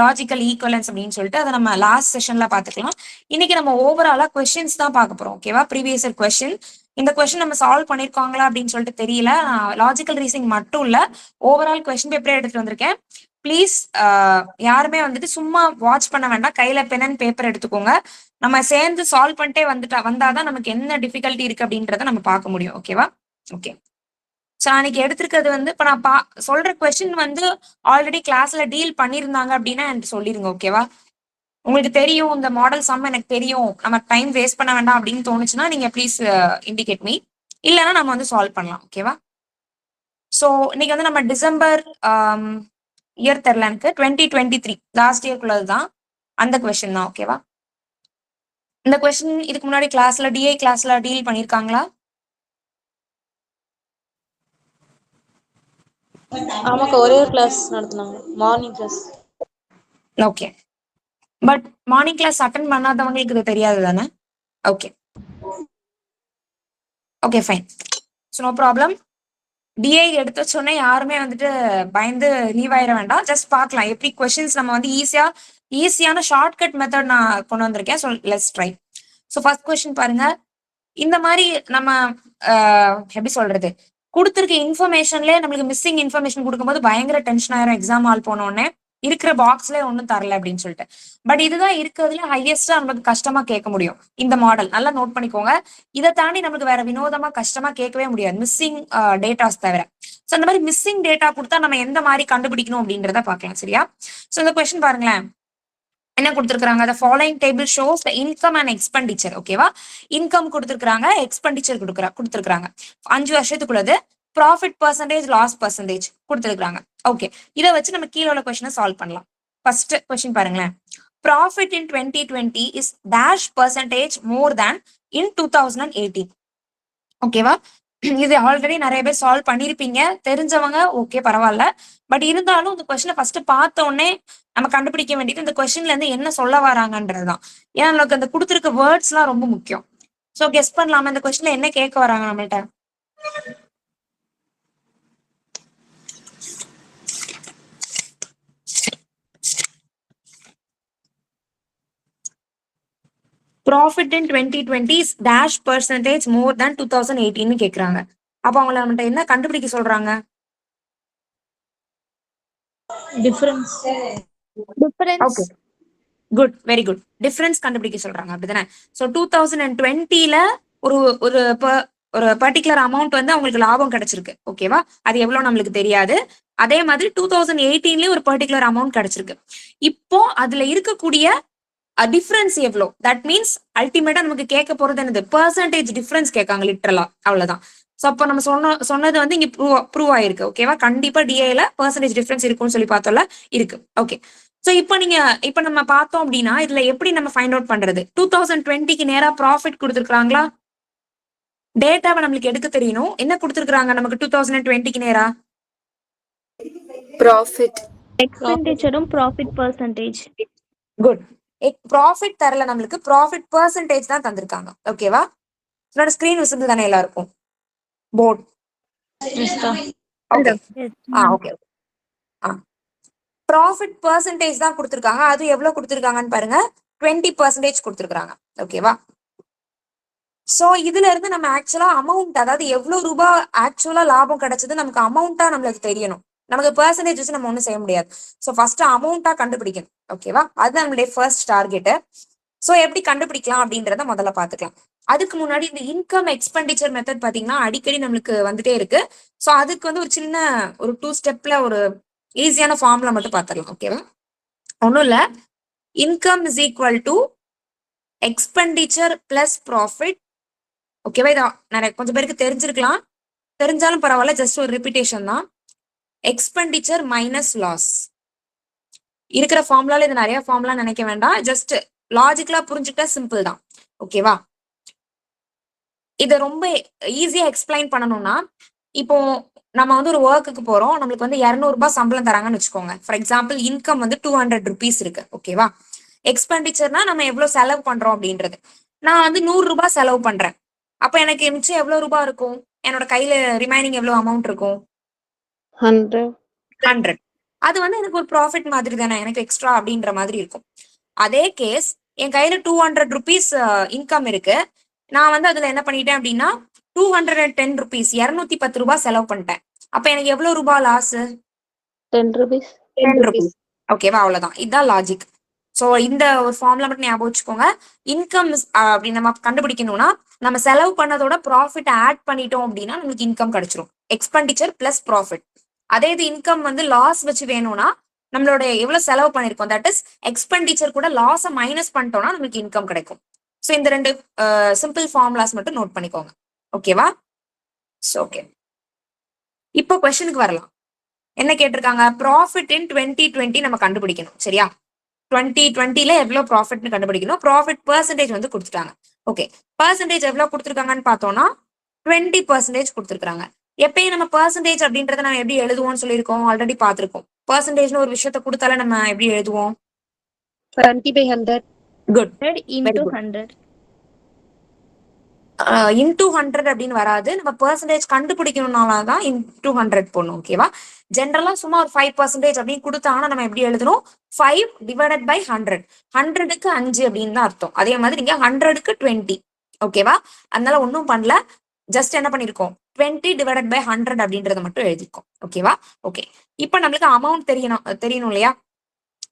லாஜிக்கல் ஈக்குவலன்ஸ் அப்படின்னு சொல்லிட்டு, அதை நம்ம லாஸ்ட் செஷன்ல பாத்துக்கலாம். இன்னைக்கு நம்ம ஓவராலா கொஸ்டின்ஸ் தான் பார்க்க போறோம். ஓகேவா? Previous year question. இந்த கொஸ்டின் நம்ம சால்வ் பண்ணிருக்காங்களா அப்படின்னு சொல்லிட்டு தெரியல. லாஜிக்கல் ரீசனிங் மட்டும் இல்ல, ஓவரால் கொஸ்டின் பேப்பரே எடுத்துட்டு வந்திருக்கேன். ப்ளீஸ் யாருமே வந்துட்டு சும்மா வாட்ச் பண்ண வேண்டாம், கையில பென் அண்ட் பேப்பர் எடுத்துக்கோங்க. நம்ம சேர்ந்து சால்வ் பண்ணிட்டே வந்தாதான் நமக்கு என்ன டிஃபிகல்ட்டி இருக்கு அப்படின்றத நம்ம பார்க்க முடியும். ஓகேவா? ஓகே. ஸோ அன்னைக்கு எடுத்திருக்கிறது வந்து இப்ப நான் சொல்ற கொஸ்டின் வந்து ஆல்ரெடி கிளாஸ்ல டீல் பண்ணியிருந்தாங்க அப்படின்னா எனக்கு சொல்லிருங்க. ஓகேவா? உங்களுக்கு தெரியும் இந்த மாடல் சம் எனக்கு தெரியும், நம்ம டைம் வேஸ்ட் பண்ண வேண்டாம் அப்படின்னு தோணுச்சுன்னா நீங்க ப்ளீஸ் இண்டிகேட் மீ, இல்லைன்னா நம்ம வந்து சால்வ் பண்ணலாம். ஓகேவா? ஸோ இன்னைக்கு வந்து நம்ம டிசம்பர் இயர் தெரில எனக்கு 2023 லாஸ்ட் இயர்க்குள்ளது தான், அந்த கொஸ்டின் தான். ஓகேவா? இந்த கொஸ்டின் இதுக்கு முன்னாடி கிளாஸ்ல டிஐ கிளாஸ்ல டீல் பண்ணிருக்காங்களா? ஆமாக்கா, ஒரே ஒரு கிளாஸ் நடத்துனாங்க, morning class. Okay. But morning class attend பண்ணாதவங்களுக்கு இது தெரியாது தானே? Okay okay fine. So no problem. DI எடுத்து வச்சோடனே யாருமே வந்துட்டு பயந்து லீவ் ஆயிட வேண்டாம். ஜஸ்ட் பார்க்கலாம் எப்படி கொஸ்டின்ஸ் நம்ம வந்து ஈஸியான ஷார்ட்கட் மெத்தட் நான் கொண்டு வந்திருக்கேன். So let's try. So first question பாருங்க. இந்த மாதிரி நம்ம எப்படி சொல்றது, கொடுத்துருக்க இன்ஃபர்மேஷன்லேயே நம்மளுக்கு மிஸ்ஸிங் இன்ஃபர்மேஷன் கொடுக்கும்போது பயங்கர டென்ஷன் ஆயிரும். எக்ஸாம் ஹால் போனோடனே இருக்கிற பாக்ஸ்லேயே ஒன்றும் தரல அப்படின்னு சொல்லிட்டு. பட் இதுதான் இருக்கிறதுல ஹையஸ்டா நமக்கு கஷ்டமா கேட்க முடியும் இந்த மாடல். நல்லா நோட் பண்ணிக்கோங்க. இதை தாண்டி நமக்கு வேற வினோதமா கஷ்டமா கேட்கவே முடியாது மிஸ்ஸிங் டேட்டாஸ் தவிர. ஸோ அந்த மாதிரி மிஸ்ஸிங் டேட்டா கொடுத்தா நம்ம எந்த மாதிரி கண்டுபிடிக்கணும் அப்படின்றத பார்க்கலாம். சரியா? ஸோ இந்த கொஸ்டின் பாருங்களேன், என்ன கொடுத்துருக்காங்க? the following table shows the income and expenditure. ஓகேவா? இன்கம் கொடுத்துருக்காங்க, எக்ஸ்பெண்டிச்சர் கொடுத்துருக்காங்க 5 வருஷத்துக்குள்ளது. ப்ராஃபிட் பர்சன்டேஜ், லாஸ் பர்சன்டேஜ் கொடுத்துருக்காங்க. ஓகே, இதை வச்சு நம்ம கீழே உள்ள கொஸ்டினை சால்வ் பண்ணலாம். ஃபர்ஸ்ட் கொஸ்டின் பாருங்களேன். Profit in 2020 is dash percentage more than in 2018. ஓகேவா? இது ஆல்ரெடி நிறைய பேர் சால்வ் பண்ணிருப்பீங்க, தெரிஞ்சவங்க ஓகே பரவாயில்ல. பட் இருந்தாலும் இந்த கொஸ்டினை ஃபர்ஸ்ட் பார்த்த உடனே நம்ம கண்டுபிடிக்க வேண்டியது இந்த கொஸ்டின்ல இருந்து என்ன சொல்ல வராங்கன்றதுதான். ஏன்னா நமக்கு அந்த கொடுத்துருக்க வேர்ட்ஸ் எல்லாம் ரொம்ப முக்கியம். சோ கெஸ் பண்ணலாமா இந்த கொஸ்டின்ல என்ன கேட்க வராங்க நம்மள்ட்ட? Profit in 2020 is dash percentage more than 2018 கேக்குறாங்க. அப்ப அவங்கள நம்மள்ட்ட என்ன கண்டுபிடிக்க சொல்றாங்க? Difference. Okay, good, very good. Difference கண்டுபிடிக்க சொல்றாங்க, அப்படிதானே? ஸோ 2020ல ஒரு ஒரு ஒரு பர்டிகுலர் அமௌண்ட் வந்து அவங்களுக்கு லாபம் கிடைச்சிருக்கு. ஓகேவா? அது எவ்வளவு நம்மளுக்கு தெரியாது. அதே மாதிரி 2018லயும் ஒரு பர்டிகுலர் அமௌண்ட் கிடைச்சிருக்கு. இப்போ அதுல இருக்கக்கூடிய டிஃபரன்ஸ் எவ்வளோ? தட் மீன்ஸ் அல்டிமேட்டா நமக்கு கேட்க போறது என்னது? பெர்சன்டேஜ் டிஃபரன்ஸ் கேட்காங்க லிட்டரலா, அவ்வளவுதான். ஸோ அப்போ நம்ம சொன்னது வந்து இங்க ப்ரூவ் ஆயிருக்கு. ஓகேவா? கண்டிப்பா டிஏல பெர்சன்டேஜ் டிஃபரன்ஸ் இருக்கும்னு சொல்லி பார்த்தோம்ல, இருக்கு. ஓகே, ஸோ இப்போ நம்ம பார்த்தோம் அப்படின்னா இதுல எப்படி நம்ம ஃபைண்ட் அவுட் பண்றது? 2020க்கு நேரா ப்ராஃபிட் கொடுத்துருக்காங்களா? டேட்டாவை நம்மளுக்கு எடுக்க தெரியணும். என்ன கொடுத்துருக்காங்க நமக்கு 2020க்கு நேரா? ப்ராஃபிட் எக்ஸ்பெண்டிச்சரும் ப்ராஃபிட் பர்சன்டேஜ். குட். ப்ராஃபிட் தரல நம்மளுக்கு, ப்ராஃபிட் பர்சன்டேஜ் தான் தந்திருக்காங்க. ஓகேவா? என்னோட ஸ்கிரீன் விசிபிள் தானே எல்லாருக்கும்? Board okay. Okay. Profit percentage தான் கொடுத்துருக்காங்க. அது எவ்வளவு கொடுத்துருக்காங்கன்னு பாருங்க, 20% கொடுத்துருக்காங்க. ஓகேவா? சோ இதுல இருந்து நம்ம ஆக்சுவலா அமௌண்ட், அதாவது எவ்வளவு ரூபாய் ஆக்சுவலா லாபம் கிடைச்சது நமக்கு அமௌண்டா நம்மளுக்கு தெரியணும். நமக்கு பெர்சன்டேஜ் வச்சு நம்ம ஒன்றும் செய்ய முடியாது. ஸோ ஃபர்ஸ்ட் அமௌண்டா கண்டுபிடிக்கணும். ஓகேவா? அது நம்மளுடைய ஃபர்ஸ்ட் டார்கெட். ஸோ எப்படி கண்டுபிடிக்கலாம் அப்படின்றத முதல்ல பாத்துக்கலாம். அதுக்கு முன்னாடி இந்த இன்கம் எக்ஸ்பெண்டிச்சர் மெத்தட் பாத்தீங்கன்னா அடிக்கடி நம்மளுக்கு வந்துட்டே இருக்கு. ஸோ அதுக்கு வந்து ஒரு சின்ன ஒரு 2 ஸ்டெப்ல ஒரு ஈஸியான ஃபார்முலா மட்டும் பாத்துடலாம். ஓகேவா? ஒன்றும் இல்ல, income is equal to expenditure plus profit. ஓகேவா? இதை நிறைய கொஞ்சம் பேருக்கு தெரிஞ்சிருக்கலாம், தெரிஞ்சாலும் பரவாயில்ல, ஜஸ்ட் ஒரு ரிப்பீட்டேஷன் தான். Expenditure minus loss. இருக்கிற ஃபார்முலால இது நிறைய ஃபார்முலா நினைக்க வேண்டாம், ஜஸ்ட் லாஜிக்கலா புரிஞ்சுட்டா சிம்பிள் தான். ஓகேவா? இதை ரொம்ப ஈஸியா எக்ஸ்பிளைன் பண்ணணும்னா, இப்போ நம்ம வந்து ஒரு ஒர்க்குக்கு போறோம், நம்மளுக்கு வந்து 200 ரூபாய் சம்பளம் தராங்கன்னு வச்சுக்கோங்க. ஃபார் எக்ஸாம்பிள் இன்கம் வந்து 200 rupees இருக்கு. ஓகேவா? எக்ஸ்பெண்டிச்சர்னா நம்ம எவ்வளவு செலவு பண்றோம் அப்படின்றது. நான் வந்து 100 ரூபாய் செலவு பண்றேன். அப்ப எனக்கு மிச்சம் எவ்வளவு ரூபாய் இருக்கும்? என்னோட கையில ரிமைனிங் எவ்வளவு அமௌண்ட் இருக்கும்? 100. அது வந்து எனக்கு ஒரு ப்ராஃபிட் மாதிரி தானே, எனக்கு எக்ஸ்ட்ரா அப்படின்ற மாதிரி இருக்கும். அதே கேஸ் என் கையில 200 rupees இன்கம் இருக்கு. நான் வந்து அதுல என்ன பண்ணிட்டேன் அப்படின்னா 210 rupees 210 ரூபாய் செலவு பண்ணிட்டேன். அப்ப எனக்கு எவ்வளவு ரூபாய் லாஸ்? 10 rupees. 10 rupees. ஓகேவா, அவ்வளவுதான். இதுதான் லாஜிக். சோ இந்த ஒரு ஃபார்முலா மட்டும் ஞாபகம் வச்சுக்கோங்க. இன்கம் அப்படி நம்ம கண்டுபிடிக்கணும்னா நம்ம செலவு பண்ணதோட ப்ராஃபிட் ஆட் பண்ணிட்டோம் அப்படின்னா நமக்கு இன்கம் கிடைச்சிரும். Expenditure plus profit. அதே இது இன்கம் வந்து லாஸ் வச்சு வேணும்னா நம்மளோட எவ்வளவு செலவு பண்ணிருக்கோம், தட் இஸ் எக்ஸ்பெண்டிச்சர் கூட லாஸை மைனஸ் பண்ணிட்டோம்னா நமக்கு இன்கம் கிடைக்கும். ஸோ இந்த ரெண்டு சிம்பிள் ஃபார்முலாஸ் மட்டும் நோட் பண்ணிக்கோங்க. ஓகேவா? ஓகே, இப்போ கொஸ்டினுக்கு வரலாம். என்ன கேட்டிருக்காங்க? ப்ராஃபிட் இன் 2020 நம்ம கண்டுபிடிக்கணும். சரியா? 2020ல எவ்வளவு ப்ராஃபிட்னு கண்டுபிடிக்கணும். ப்ராஃபிட் பெர்சன்டேஜ் வந்து கொடுத்துட்டாங்க. ஓகே, பெர்சன்டேஜ் எவ்வளவு கொடுத்துருக்காங்கன்னு பார்த்தோம்னா 20% கொடுத்துருக்காங்க. எப்பயும் நம்ம பெர்சன்டேஜ் அப்படின்றத நம்ம எப்படி எழுதுவோம்னு சொல்லியிருக்கோம், ஆல்ரெடி பார்த்திருக்கோம். பெர்சன்டேஜ்னு ஒரு விஷயத்த கொடுத்தால நம்ம எப்படி எழுதுவோம்? 20/100. Good, into 100. இன்டூ 100 அப்படின்னு வராது. நம்ம பெர்சன்டேஜ் கண்டுபிடிக்கணும்னாலதான் இன்டூ 100 போடணும். ஓகேவா? ஜென்ரலா சும்மா ஒரு 5% அப்படின்னு கொடுத்தாங்கன்னா நம்ம எப்படி எழுதணும்? 5 டிவைடட் பை 100. 100க்கு 5 அப்படின்னு தான் அர்த்தம். அதே மாதிரி இங்க 100க்கு 20. ஓகேவா? அதனால ஒன்றும் பண்ணல, ஜஸ்ட் என்ன பண்ணிருக்கோம், 20 டிவைடட் பை 100 அப்படின்றத மட்டும் எழுதிருக்கோம். ஓகேவா? ஓகே, இப்போ நம்மளுக்கு அமௌண்ட் தெரியணும் இல்லையா?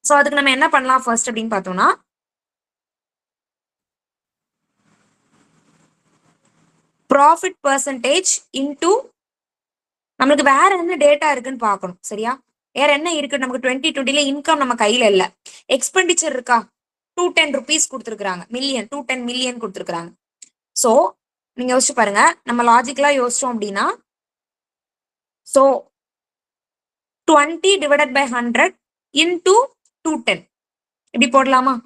சோ அதுக்கு நம்ம என்ன பண்ணலாம் ஃபர்ஸ்ட் அப்படின்னு பார்த்தோம்னா, ப்ராஃபிட் பெர்சன்டேஜ் இன்டூ நம்மளுக்கு வேற என்ன டேட்டா இருக்குன்னு பார்க்கணும். சரியா? வேற என்ன இருக்கு நமக்கு? 2020ல இன்கம் நம்ம கையில இல்ல. எக்ஸ்பெண்டிச்சர் இருக்கா? 210 rupees கொடுத்துருக்காங்க. 210 million கொடுத்துருக்காங்க. சோ நீங்க யோசிச்சு பாருங்க, நம்ம லாஜிக்கலா யோசிச்சோம் அப்படின்னா, சோ 20 டிவைடட் பை 100 இன்டூ 210 இப்படி போடலாமா?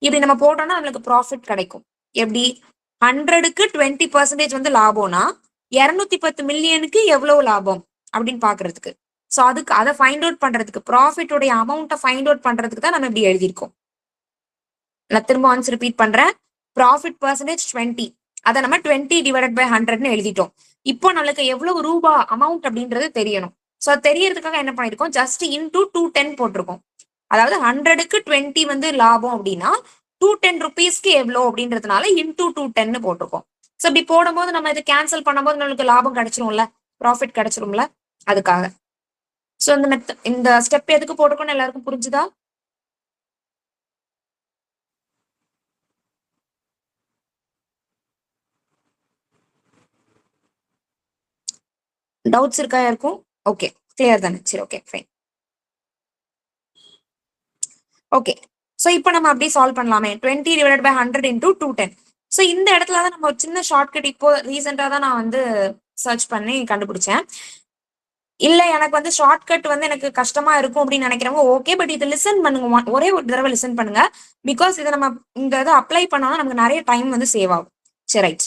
இப்படி நம்ம போட்டோம்னா நம்மளுக்கு ப்ராஃபிட் கிடைக்கும். எப்படி? 100க்கு 20% வந்து லாபம்னா 210 மில்லியனுக்கு எவ்வளவு லாபம் அப்படின்னு பாக்குறதுக்கு. சோ அதுக்கு அதை ஃபைண்ட் அவுட் பண்றதுக்கு, ப்ராஃபிட்டோடைய அமௌண்ட்டை ஃபைண்ட் அவுட் பண்றதுக்கு தான் நம்ம இப்படி எழுதியிருக்கோம். நான் திரும்ப ஒன்ஸ் ரிப்பீட் பண்றேன். ப்ராஃபிட் பெர்சன்டேஜ் 20, அதை நம்ம 20 டிவைடட் பை 100ன்னு எழுதிட்டோம். இப்போ நம்மளுக்கு எவ்வளவு ரூபா அமௌண்ட் அப்படின்றது தெரியணும். சோ அது தெரியறதுக்காக என்ன பண்ணிருக்கோம், ஜஸ்ட் இன்டூ 210 போட்டிருக்கோம். அதாவது 100க்கு 20 வந்து லாபம் அப்படின்னா 210 rupeesக்கு எவ்வளோ அப்படின்றதுனால இன்டூ 210 போட்டிருக்கோம். ஸோ இப்படி போடும்போது நம்ம இதை கேன்சல் பண்ணும்போது நம்மளுக்கு லாபம் கிடைச்சிரும்ல, ப்ராஃபிட் கிடைச்சிரும்ல, அதுக்காக. ஸோ இந்த ஸ்டெப் எதுக்கு போட்டிருக்கோம்னு எல்லாருக்கும் புரிஞ்சுதா? டவுட்ஸ் இருக்கா யாருக்கும்? ஓகே, கிளியர் தானே? சரி, ஓகே, ஃபைன். ஓகே, ஸோ இப்போ நம்ம அப்படியே சால்வ் பண்ணலாமே. 20 டிவைடட் பை 100 இன்டூ 210. ஸோ இந்த இடத்துல தான் நம்ம ஒரு சின்ன ஷார்ட்கட் இப்போ ரீசெண்டாக தான் நான் வந்து சர்ச் பண்ணி கண்டுபிடிச்சேன். இல்ல எனக்கு வந்து ஷார்ட்கட் வந்து எனக்கு கஷ்டமா இருக்கும் அப்படின்னு நினைக்கிறவங்க ஓகே, பட் இது லிசன் பண்ணுங்க, ஒரே ஒரு தடவை லிசன் பண்ணுங்க. பிகாஸ் இதை நம்ம இந்த இதை அப்ளை பண்ணோம்னா நமக்கு நிறைய டைம் வந்து சேவ் ஆகும். சரி, ரைட்.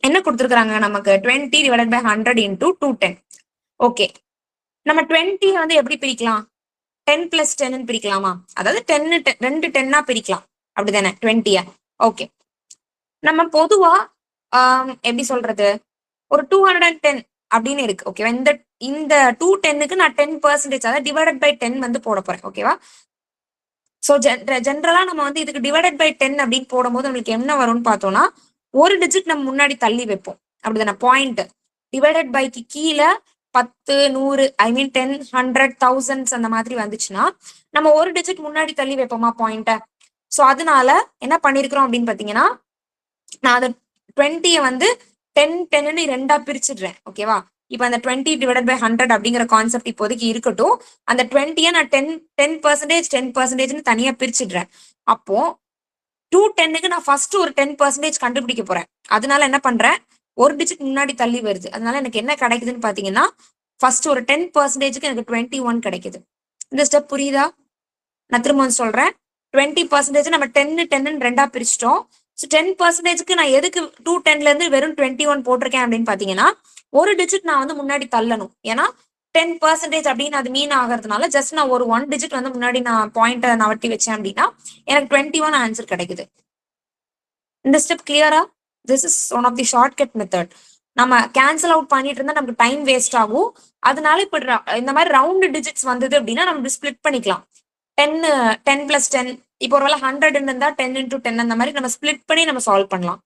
என்ன கொடுத்துருக்காங்க நமக்கு? 20 டிவைடட் பை 100 இன்டூ 210. ஓகே, நம்ம 20 வந்து எப்படி பிரிக்கலாம்? 10 பிளஸ் 10 பிரிக்கலாமா? அதாவது 10 2 10 பிரிக்கலாம், அப்படிதானே? 20. ஓகே, நம்ம பொதுவா எப்படி சொல்றது, ஒரு 210 அப்படின்னு இருக்கு. ஓகேவா? இந்த 210க்கு நான் 10%, அதாவது டிவைடட் பை 10 வந்து போட போறேன். ஓகேவா? சோ ஜென்ரலா நம்ம வந்து இதுக்கு டிவைடட் பை 10 அப்படின்னு போடும்போது நம்மளுக்கு என்ன வரும்னு பார்த்தோம்னா, ஒரு டிஜிட் நம்ம முன்னாடி தள்ளி வைப்போம், அப்படிதானே? பாயிண்ட் டிவைடட் பைக்கு கீழே 10, 100, ஐ மீன் 10, 100, thousands அந்த மாதிரி வந்துச்சுன்னா நம்ம ஒரு டிஜிட் முன்னாடி தள்ளி வைப்போமா பாயிண்ட. சோ அதனால என்ன பண்ணிருக்கிறோம் அப்படின்னு பாத்தீங்கன்னா, நான் அந்த 20 வந்து 10 10ன்னு 2 பிரிச்சிடுறேன். ஓகேவா? இப்ப அந்த 20 டிவைடட் பை 100 அப்படிங்கிற கான்செப்ட் இப்போதைக்கு இருக்கட்டும். அந்த 20 நான் 10% 10%ன்னு தனியா பிரிச்சிடுறேன். அப்போ 210க்கு நான் ஃபர்ஸ்ட் ஒரு 10% கண்டுபிடிக்க போறேன். அதனால என்ன பண்றேன், ஒரு டிஜிட் முன்னாடி தள்ளி வருது. அதனால எனக்கு என்ன கிடைக்குதுன்னு பாத்தீங்கன்னா, ஃபர்ஸ்ட் ஒரு 10%க்கு எனக்கு 21 கிடைக்குது. இந்த ஸ்டெப் புரியுதா? நான் திரும்ப சொல்றேன். 20% நம்ம 10 10ன்னு 2 பிரிச்சிட்டோம். ஸோ 10%க்கு நான் எதுக்கு 210ல இருந்து வெறும் 21 போட்டிருக்கேன் அப்படின்னு பாத்தீங்கன்னா, ஒரு டிஜிட் நான் வந்து முன்னாடி தள்ளணும். ஏன்னா 10% அப்படின்னு அது மீன் ஆகிறதுனால ஜஸ்ட் நான் ஒரு 1 டிஜிட் வந்து முன்னாடி நான் பாயிண்ட்டை நவர்த்தி வச்சேன் அப்படின்னா எனக்கு 21 ஆன்சர் கிடைக்குது. இந்த ஸ்டெப் கிளியரா? This is one of the shortcut method. நம்ம கேன்சல் அவுட் பண்ணிட்டு இருந்தா நமக்கு டைம் வேஸ்ட் ஆகும். அதனால இப்ப இந்த மாதிரி ரவுண்ட் டிஜிட்ஸ் வந்தது அப்படின்னா நம்ம ஸ்பிளிட் பண்ணிக்கலாம். 10 பிளஸ் 10, இப்போ ஒருவேளை 100 இருந்தா 10 into 10 அந்த மாதிரி நம்ம ஸ்பிளிட் பண்ணி நம்ம சால்வ் பண்ணலாம்.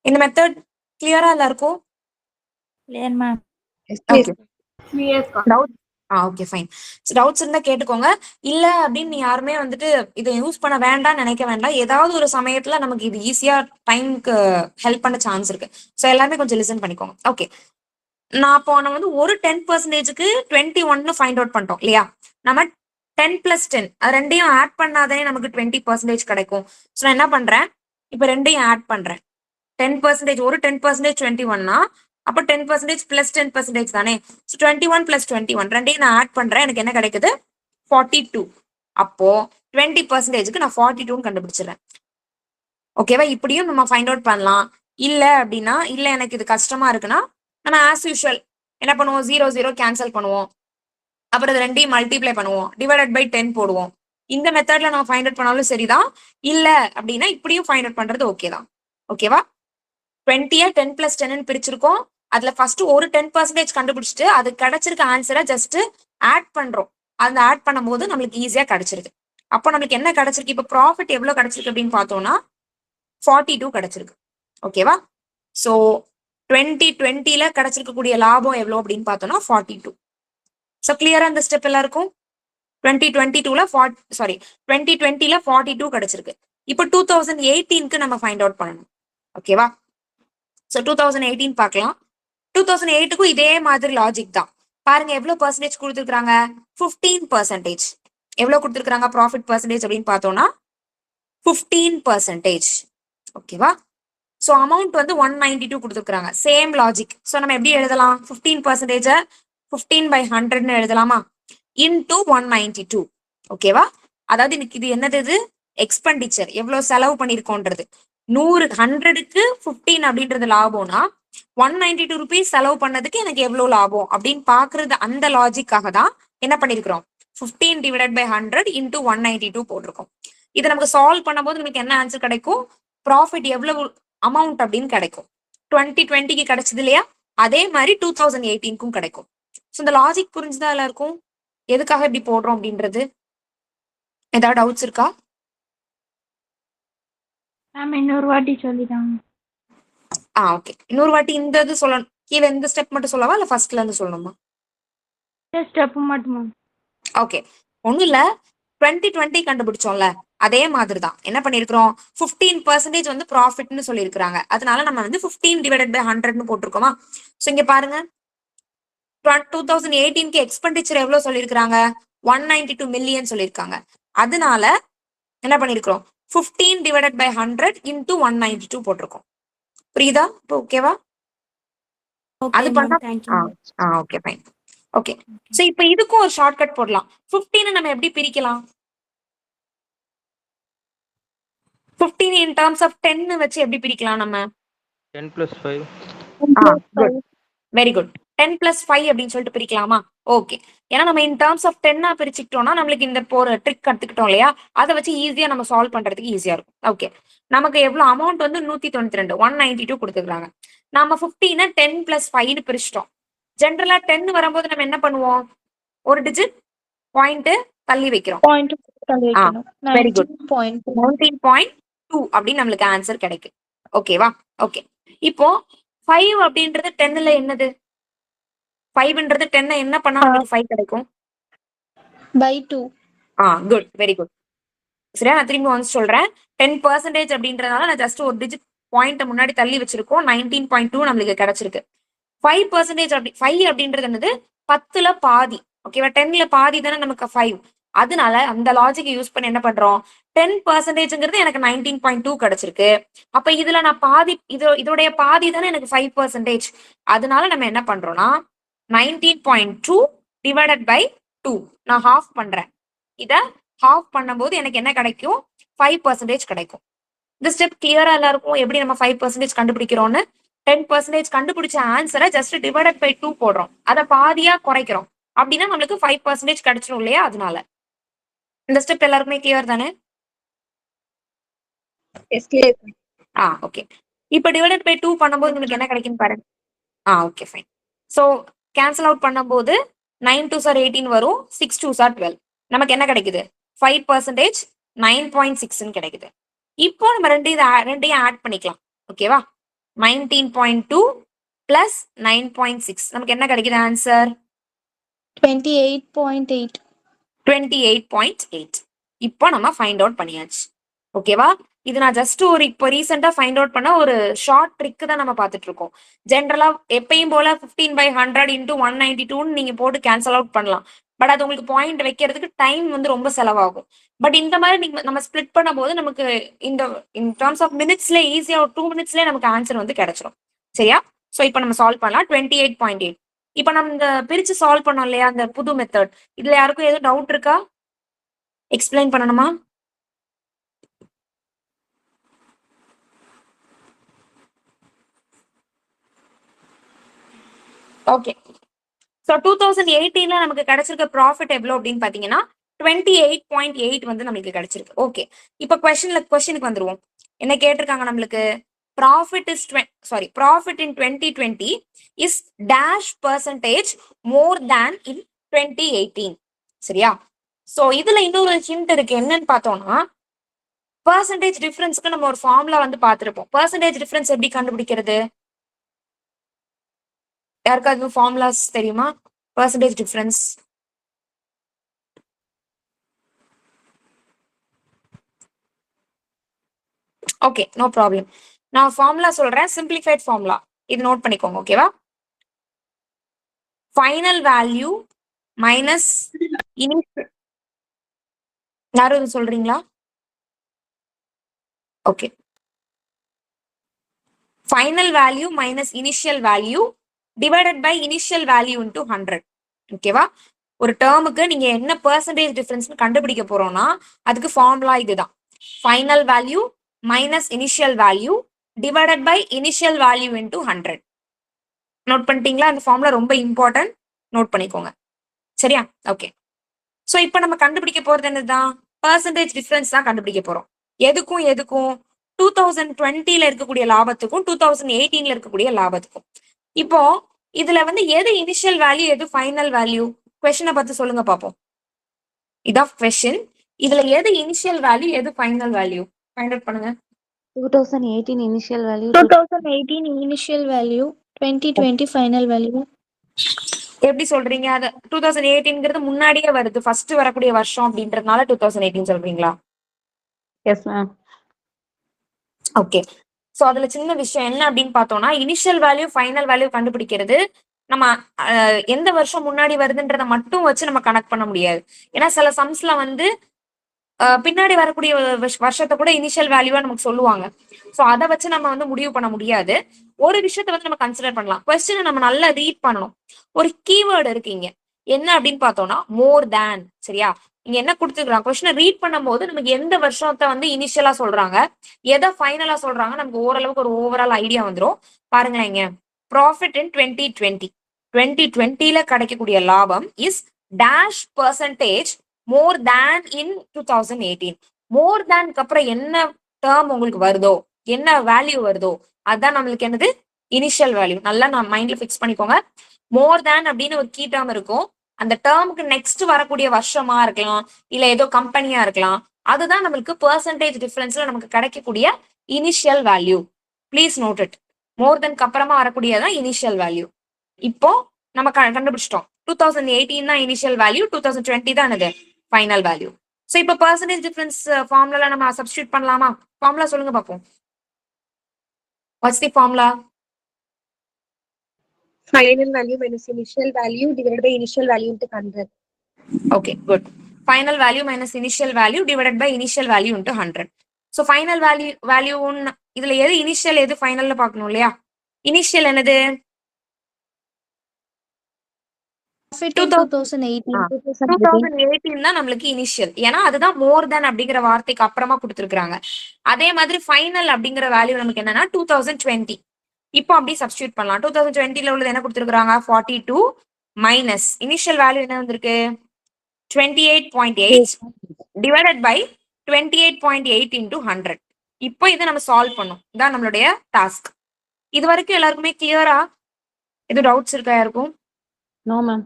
இந்த மெத்தட் கிளியரா எல்லாருக்கும்? Clear, ma'am. Doubt okay fine. Doubts இருந்தா கேட்டுக்கோங்க. இல்ல அப்படின்னு நீ யாருமே வந்துட்டு இதை யூஸ் பண்ண வேண்டாம்னு நினைக்க வேண்டாம். ஏதாவது ஒரு சமயத்துல நமக்கு இது ஈஸியா டைம்க்கு ஹெல்ப் பண்ண சான்ஸ் இருக்கு. ஸோ எல்லாருமே கொஞ்சம் லிசன் பண்ணிக்கோங்க. ஓகே, நம்ம வந்து ஒரு 10%க்கு 21 ஃபைண்ட் அவுட் பண்ணிட்டோம் இல்லையா? நம்ம 10 + 10 அது ரெண்டையும் ஆட் பண்ணாதானே நமக்கு 20% கிடைக்கும். ஸோ நான் என்ன பண்றேன், இப்போ ரெண்டையும் ஆட் பண்றேன். 10% ஒரு 10% 21னா அப்போ 10% + 10% தானே. ஸோ 21 + 21 ரெண்டையும் நான் ஆட் பண்றேன். எனக்கு என்ன கிடைக்குது? 42. அப்போ 20%க்கு நான் 42 கண்டுபிடிச்சிடறேன். ஓகேவா? இப்படியும் நம்ம ஃபைண்ட் அவுட் பண்ணலாம். இல்ல அப்படின்னா, இல்ல எனக்கு இது கஷ்டமா இருக்குன்னா நம்ம ஆஸ் யூஷுவல் என்ன பண்ணுவோம், 0 0 கேன்சல் பண்ணுவோம். அப்புறம் இது ரெண்டையும் மல்டிப்ளை பண்ணுவோம், டிவைடட் பை 10 போடுவோம். இந்த மெத்தட்ல நம்ம ஃபைண்ட் அவுட் பண்ணாலும் சரிதான். இல்ல அப்படின்னா இப்படியும் ஃபைண்ட் அவுட் பண்றது ஓகே தான். ஓகேவா? 20 10 + 10 பிரிச்சிருக்கோம். அதுல ஃபர்ஸ்ட் ஒரு 10% கண்டுபிடிச்சிட்டு அது கிடைச்சிருக்க ஆன்சரை ஜஸ்ட் ஆட் பண்றோம். அந்த ஆட் பண்ணும்போது நம்மளுக்கு ஈஸியா கிடைச்சிருது. அப்போ நம்மளுக்கு என்ன கிடைச்சிருக்கு, இப்போ ப்ராஃபிட் எவ்வளவு கிடைச்சிருக்கு அப்படின்னு பார்த்தோம்னா 42 கிடைச்சிருக்கு. ஓகேவா? சோ 2020ல கிடைச்சிருக்கக்கூடிய லாபம் எவ்வளவு அப்படின்னு பார்த்தோம்னா 42. சோ கிளியரா இந்த ஸ்டெப் எல்லாருக்கும்? 2022ல 2020ல 42 கிடைச்சிருக்கு. இப்போ 2018க்கு நம்ம ஃபைண்ட் அவுட் பண்ணணும். ஓகேவா? சோ 2018 பார்க்கலாம். 2008க்கும் இதே மாதிரி லாஜிக் தான். பாருங்க எவ்வளவு பர்சன்டேஜ் கொடுத்துருக்காங்க, 15%. எவ்வளவு கொடுத்துருக்காங்க ப்ராஃபிட் பர்சன்டேஜ் அப்படின்னு பார்த்தோம்னா 15%. ஓகேவா? சோ அமௌண்ட் வந்து 192 கொடுத்துருக்காங்க. Same logic. சோ நம்ம எப்படி எழுதலாம், 15% 15/100 எழுதலாமா? இன்டூ 192. ஓகேவா? அதாவது எனக்கு இது என்னது, இது எக்ஸ்பெண்டிச்சர், எவ்வளவு செலவு பண்ணிருக்கோன்றது. 100க்கு 15 அப்படின்றது லாபம்னா 192 rupees செலவு பண்ணதுக்கு எனக்கு எவ்வளவு லாபம் அப்படின்னு பாக்குறது. அந்த லாஜிக்காக தான் என்ன பண்ணிருக்கிறோம், 15 divided by 100 into 192 போட்டிருக்கோம். இதை நமக்கு சால்வ் பண்ணும்போது நமக்கு என்ன ஆன்சர் கிடைக்கும், ப்ராஃபிட் எவ்வளவு அமௌண்ட் அப்படின்னு கிடைக்கும். 2020க்கு கிடைச்சது இல்லையா, அதே மாதிரி 2018க்கும் கிடைக்கும். ஸோ இந்த லாஜிக் புரிஞ்சுதா எல்லாருக்கும், எதுக்காக இப்படி போடுறோம் அப்படின்றது? ஏதாவது டவுட்ஸ் இருக்கா? மேம் இன்னொரு வாட்டி சொல்லிதாங்க. ஓகே, இன்னொரு வாட்டி இந்த இது சொல்லணும். கீழே இந்த ஸ்டெப் மட்டும் சொல்லவா இல்ல ஃபர்ஸ்ட்ல இருந்து சொல்லணுமா? ஸ்டெப் மட்டும் மேம். ஓகே, ஒண்ணும் இல்ல. 2020 கண்டுபிடிச்சோம்ல, அதே மாதிரி தான் என்ன பண்ணிருக்கிறோம், 15% வந்து ப்ராஃபிட்னு சொல்லியிருக்காங்க. அதனால நம்ம வந்து 15 divided by 100ன்னு போட்டிருக்கோமா. ஸோ இங்க பாருங்க 2018க்கு எக்ஸ்பெண்டிச்சர் எவ்வளவு சொல்லியிருக்காங்க, 192 million சொல்லியிருக்காங்க. அதனால என்ன பண்ணிருக்கிறோம், 15 divided by 100 into 192 போட்டிருக்கோம். புரியுதா? இப்போ ஓகேவா? அது பண்ணா ஓகே ஃபைன். ஓகே, சோ இப்போ இதுக்கும் ஒரு ஷார்ட்கட் போடலாம். 15 நம்ம எப்படி பிரிக்கலாம், 15 in terms of 10 வச்சு எப்படி பிரிக்கலாம் நம்ம? 10 + 5. Good, very good. 10 + 5 அப்படின்னு சொல்லிட்டு பிரிக்கலாமா? ஓகே, ஏன்னா நம்ம இன் டர்ம்ஸ் ஆஃப் 10 பிரிச்சுக்கிட்டோம்னா நம்மளுக்கு இந்த ஒரு ட்ரிக் கத்துக்கிட்டோம் இல்லையா, அதை வச்சு ஈஸியா நம்ம சால்வ் பண்றதுக்கு ஈஸியா இருக்கும். ஓகே, நமக்கு எவ்வளவு அமௌண்ட் வந்து 192 192 கொடுத்துருக்காங்க. நாம 15 10 + 5 பிரிச்சிட்டோம். ஜென்ரலா 10 வரும்போது நம்ம என்ன பண்ணுவோம், ஒரு டிஜிட் பாயிண்ட் தள்ளி வைக்கிறோம். பாயிண்ட் தள்ளி வைக்கணும். Very good. 19.2 அப்படின்னு நம்மளுக்கு ஆன்சர் கிடைக்கும். ஓகேவா? ஓகே, இப்போ 5 அப்படின்றது 10ல என்னது, 5ன்றது 10 என்ன பண்ணா நமக்கு 5 கிடைக்கும்? by 2. Good, very good. சரியா, நான் திரும்பி வந்து சொல்றேன். 10% அப்படின்றதுனால நான் ஜஸ்ட் ஒரு டிஜிட் பாயிண்ட் முன்னாடி தள்ளி வச்சிருக்கோம். 19.2 நம்மளுக்கு கிடைச்சிருக்கு. 5% 5 அப்படின்றது என்னது, 10ல பாதி. ஓகேவா? 10ல பாதி தானே நமக்கு 5. அதனால அந்த லாஜிக் யூஸ் பண்ணி என்ன பண்றோம், 10%ங்கிறது எனக்கு 19.2 கிடைச்சிருக்கு. அப்ப இதுல நான் பாதி, இதோடைய பாதி தானே எனக்கு 5%. அதனால நம்ம என்ன பண்றோம்னா 19.2 divided by 2 நான் half பண்றேன். இத half பண்ணும்போது எனக்கு என்ன கிடைக்கும், 5% கிடைக்கும். இந்த ஸ்டெப் கிளியரா எல்லாருக்கும், எப்படி நம்ம 5% கண்டுபிடிக்கிறோம்னு? 10% கண்டுபிடிச்ச ஆன்சரை ஜஸ்ட் டிவைடட் பை 2 போடுறோம், அதை பாதியா குறைக்கிறோம். அப்படின்னா நம்மளுக்கு 5% கிடைச்சிடும் இல்லையா? அதனால இந்த ஸ்டெப் எல்லாருக்குமே கிளியர் தானே? ஓகே, இப்போ டிவைடட் பை 2 பண்ணும்போது உங்களுக்கு என்ன கிடைக்கும் பாருங்க. Okay fine. So cancel out பண்ணும்போது 9 2s are 18 வரும், 6 2s are 12. நமக்கு என்ன கிடைக்குது, 5% 9.6 கிடைக்குது. இப்போ நம்ம ரெண்டையும் ஆட் பண்ணிக்கலாம். ஓகேவா? 19.2 plus 9.6 நமக்கு என்ன கிடைக்குது ஆன்சர் 28.8. 28.8. இப்போ நம்ம ஃபைண்ட் அவுட் பண்ணியாச்சு. ஓகேவா? இது நான் ஜஸ்ட் ஒரு இப்போ ரீசெண்டா ஃபைண்ட் அவுட் பண்ண ஒரு ஷார்ட் ட்ரிக் தான் நம்ம பார்த்துட்டு இருக்கோம். ஜென்ரலா எப்பயும் போல 15/100 into 192 நீங்க போட்டு கேன்சல் அவுட் பண்ணலாம். பட் அது உங்களுக்கு பாயிண்ட் வைக்கிறதுக்கு டைம் வந்து ரொம்ப செலவாகும். பட் இந்த மாதிரி நீங்க நம்ம ஸ்பிளிட் பண்ணும்போது நமக்கு இந்த இன் டர்ம்ஸ் ஆஃப் மினிட்ஸ்ல ஈஸியா ஒரு 2 மினிட்ஸ்ல நமக்கு ஆன்சர் வந்து கிடைச்சிடும். சரியா? ஸோ இப்போ நம்ம சால்வ் பண்ணலாம். 28.8. இப்போ நம்ம இந்த பிரிச்சு சால்வ் பண்ணோம் இல்லையா அந்த புது மெத்தட், இதுல யாருக்கும் எதுவும் டவுட் இருக்கா? எக்ஸ்பிளைன் பண்ணணுமா? ஓகே. ஸோ 2018ல நமக்கு கிடைச்சிருக்க ப்ராஃபிட் எவ்வளோ அப்படின்னு பாத்தீங்கன்னா 28.8 வந்து நம்மளுக்கு கிடைச்சிருக்கு. ஓகே, இப்போ கொஸ்டினுக்கு வந்துருவோம். என்ன கேட்டிருக்காங்க நம்மளுக்கு? Profit in 2020 is dash percentage more than in 2018. சரியா? சோ இதுல இன்னொரு ஹிண்ட் இருக்கு. என்னன்னு பார்த்தோம்னா பெர்சன்டேஜ் டிஃபரன்ஸ்க்கு நம்ம ஒரு ஃபார்முலா வந்து பார்த்திருப்போம். பெர்சன்டேஜ் டிஃபரன்ஸ் எப்படி கண்டுபிடிக்கிறது? யாருக்காவது ஃபார்முலாஸ் தெரியுமா? Percentage difference. Okay, no problem. நான் ஃபார்முலா சொல்றேன், சிம்பிளிஃபைட் ஃபார்முலா. இது நோட் பண்ணிக்கோங்க. ஓகேவா? ஃபைனல் வேல்யூ மைனஸ் யாரும் இது சொல்றீங்களா? Okay, final value minus initial value divided by initial value into 100. ஓகேவா? ஒரு டேர்முக்கு நீங்க என்ன பெர்சன்டேஜ் டிஃபரன்ஸ் கண்டுபிடிக்க போறோம்னா அதுக்கு ஃபார்முலா இதுதான். Final value minus initial value divided by initial value into 100. Note பண்ணிட்டீங்களா? அந்த ஃபார்முலா ரொம்ப இம்பார்ட்டன்ட், நோட் பண்ணிக்கோங்க. சரியா? ஓகே. சோ இப்போ நம்ம கண்டுபிடிக்க போறது என்னதான்? பெர்சன்டேஜ் டிஃபரன்ஸ் தான் கண்டுபிடிக்க போறோம். எதுக்கும் 2020ல இருக்கக்கூடிய லாபத்துக்கும் 2018ல இருக்கக்கூடிய லாபத்துக்கும். இப்போ இதுல வந்து எது இனிஷியல் வேல்யூ எது ஃபைனல் வேல்யூ? क्वेश्चனை பார்த்து சொல்லுங்க பாப்போம். இதான் क्वेश्चन. இதுல எது இனிஷியல் வேல்யூ எது ஃபைனல் வேல்யூ? ஃபைண்ட் அவுட் பண்ணுங்க. 2018 initial value. 2018 initial value, 2020 final value. எப்படி சொல்றீங்க? அது 2018ங்கிறது முன்னாடியே வருது, ஃபர்ஸ்ட் வரக்கூடிய வருஷம் அப்படின்றதுனால 2018 சொல்றீங்களா? Yes ma'am. ஓகே. சோ அதுல சின்ன விஷயம் என்ன அப்படின்னு பார்த்தோம்னா இனிஷியல் வேல்யூ ஃபைனல் வேல்யூ கண்டுபிடிக்கிறது நம்ம எந்த வருஷம் முன்னாடி வருதுன்றத மட்டும் வச்சு நம்ம கனெக்ட் பண்ண முடியாது. ஏன்னா சில சம்ஸ்ல வந்து பின்னாடி வரக்கூடிய வருஷத்தை கூட இனிஷியல் வேல்யூவா நமக்கு சொல்லுவாங்க. சோ அதை வச்சு நம்ம வந்து முடிவு பண்ண முடியாது. ஒரு விஷயத்த வந்து நம்ம கன்சிடர் பண்ணலாம். கொஸ்டினை நம்ம நல்லா ரீட் பண்ணணும். ஒரு கீவேர்டு இருக்கீங்க என்ன அப்படின்னு பார்த்தோம்னா மோர் தேன். சரியா? இங்க என்ன கொடுத்துருக்காங்க? கொஸ்டினை ரீட் பண்ணும் போது நமக்கு எந்த வருஷத்தை வந்து இனிஷியலா சொல்றாங்க எதை ஃபைனலா சொல்றாங்க நமக்கு ஓரளவுக்கு ஒரு ஓவரால் ஐடியா வந்துடும். பாருங்களேன், இங்க ப்ராஃபிட் இன் 2020ல கிடைக்கக்கூடிய லாபம் is dash percentage more than in 2018. மோர் தேன்க்கு அப்புறம் என்ன டேர்ம் உங்களுக்கு வருதோ என்ன வேல்யூ வருதோ அதுதான் நம்மளுக்கு என்னது இனிஷியல் வேல்யூ. நல்லா நான் மைண்ட்ல ஃபிக்ஸ் பண்ணிக்கோங்க. மோர் தேன் அப்படின்னு ஒரு கீ டேர்ம் இருக்கும். அந்த டேர்முக்கு நெக்ஸ்ட் வரக்கூடிய வருஷமா இருக்கலாம் இல்ல ஏதோ கம்பெனியா இருக்கலாம். அதுதான் நம்மளுக்கு பெர்சன்டேஜ் டிஃபரன்ஸ்ல நமக்கு கிடைக்கக்கூடிய initial value. Please note it. More தென்க்கு அப்புறமா வரக்கூடியதான் இனிஷியல் வேல்யூ. இப்போ நம்ம கண்டுபிடிச்சிட்டோம் 2018 தான் இனிஷியல் வேல்யூ, 2020 தான் இது ஃபைனல் வேல்யூ. சோ இப்போ பெர்சன்டேஜ் டிஃபரன்ஸ் ஃபார்முலா நம்ம சப்ஸ்டிட்யூட் பண்ணலாமா? ஃபார்முலா சொல்லுங்க பாப்போம். What's the formula? Final value minus initial value divided by initial value into 100. Okay, good. Final value minus initial value divided by initial value into 100. So final value இதுல எது initial எது ஃபைனல்ல பார்க்கணும் இல்லையா? Initial என்னது? 2018 தான் நம்மளுக்கு இனிஷியல். ஏன்னா அதுதான் மோர் தென் அப்படிங்கிற வார்த்தைக்கு அப்புறமா கொடுத்துருக்காங்க. அதே மாதிரி ஃபைனல் அப்படிங்கிற வேல்யூ நமக்கு என்னன்னா 2020. இப்போ அப்படி சப்ஸ்டியூட் பண்ணலாம். 2020ல உள்ளது என்ன கொடுத்துருக்காங்க? 42 மைனஸ் இனிஷியல் வேல்யூ என்ன வந்திருக்கு? 28.8 டிவைடட் பை 28.8 into 100. இப்போ இதை நம்ம சால்வ் பண்ணோம். இதான் நம்மளுடைய டாஸ்க். இது வரைக்கும் எல்லாருக்குமே கிளியரா? எதுவும் டவுட்ஸ் இருக்கா யாருக்கும்? No ma'am.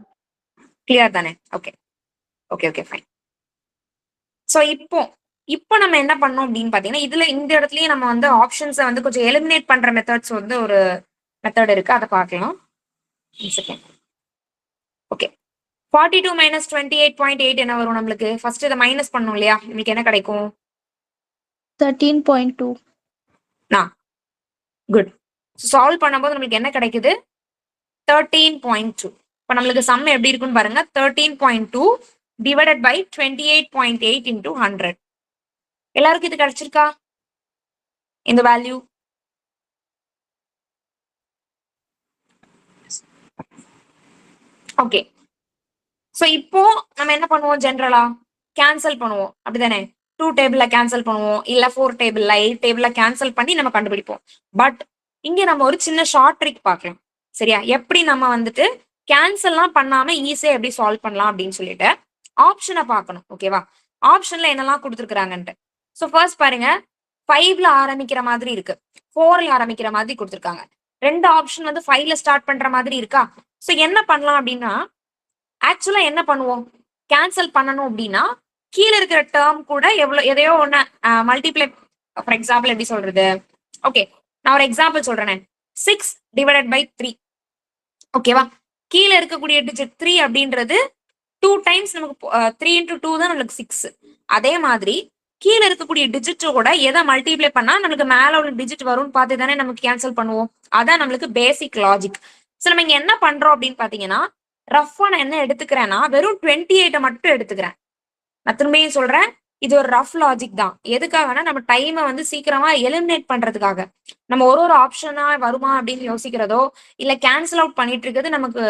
கிளியர் தானே? Okay okay okay fine. So இப்போ நம்ம என்ன பண்ணோம் அப்படின்னு பாத்தீங்கன்னா இதுல இந்த இடத்துலயே நம்ம வந்து ஆப்ஷன்ஸை வந்து கொஞ்சம் எலிமினேட் பண்ற மெத்தட்ஸ் வந்து ஒரு மெத்தட் இருக்கு, அதை பார்க்கலாம். ஓகே, 42 minus 28.8 என்ன வரும் நம்மளுக்கு? ஃபர்ஸ்ட் இதை மைனஸ் பண்ணணும் இல்லையா? இன்னைக்கு என்ன கிடைக்கும்? 13.2. குட். சால்வ் பண்ணும்போது நம்மளுக்கு என்ன கிடைக்குது? 13.2. இப்போ நம்மளுக்கு சம் எப்படி இருக்குன்னு பாருங்க. 13.2 divided by 28.8 into 100. எல்லாருக்கும் இது கிடைச்சிருக்கா இந்த வேல்யூ? ஓகே. சோ இப்போ நம்ம என்ன பண்ணுவோம்? ஜெனரலா கேன்சல் பண்ணுவோம், அப்படிதானே? 2 டேபிள்ல கேன்சல் பண்ணுவோம், இல்ல 4 டேபிள்ல 8 டேபிள்ல கேன்சல் பண்ணி நம்ம கண்டுபிடிப்போம். பட் இங்க நம்ம ஒரு சின்ன ஷார்ட் ட்ரிக் பார்க்கலாம். சரியா? எப்படி நம்ம வந்துட்டு கேன்சல்லாம் பண்ணாம ஈஸியா எப்படி சால்வ் பண்ணலாம் அப்படின்னு சொல்லிட்டு ஆப்ஷனை பார்க்கணும். ஓகேவா? ஆப்ஷன்ல என்னெல்லாம் கொடுத்துருக்காங்கன்ட்டு. ஸோ ஃபர்ஸ்ட் பாருங்க, 5ல ஆரம்பிக்கிற மாதிரி இருக்கு, 4ல ஆரம்பிக்கிற மாதிரி கொடுத்துருக்காங்க. 2 ஆப்ஷன் வந்து 5ல ஸ்டார்ட் பண்ற மாதிரி இருக்கா? ஸோ என்ன பண்ணலாம் அப்படின்னா, ஆக்சுவலா என்ன பண்ணுவோம்? கேன்சல் பண்ணணும் அப்படின்னா கீழே இருக்கிற டேர்ம் கூட எதையோ ஒண்ணு மல்டிப்ளை. ஃபார் எக்ஸாம்பிள் எப்படி சொல்றது? ஓகே, நான் ஒரு எக்ஸாம்பிள் சொல்றேன். 6 டிவைடட் பை 3. ஓகேவா? கீழே இருக்கக்கூடிய டிஜிட் 3 அப்படின்றது 2 டைம்ஸ் நமக்கு 3 into 2 தான் நம்மளுக்கு 6. அதே மாதிரி கீழே இருக்கக்கூடிய டிஜிட் கூட எதை மல்டிப்ளை பண்ணா நமக்கு மேல உள்ள டிஜிட் வரும்னு பார்த்து தானே நமக்கு கேன்சல் பண்ணுவோம். அதான் நம்மளுக்கு பேசிக் லாஜிக். ஸோ நம்ம இங்க என்ன பண்றோம் அப்படின்னு பாத்தீங்கன்னா, ரஃபா நான் என்ன எடுத்துக்கிறேன்னா வெறும் 28 மட்டும் எடுத்துக்கிறேன். நான் திரும்பியும் சொல்றேன், இது ஒரு ரஃப் லாஜிக் தான். எதுக்காகனா நம்ம டைமை வந்து சீக்கிரமா எலிமினேட் பண்றதுக்காக. நம்ம ஒரு ஆப்ஷனா வருமா அப்படின்னு யோசிக்கிறதோ இல்ல கேன்சல் அவுட் பண்ணிட்டு இருக்கிறது நமக்கு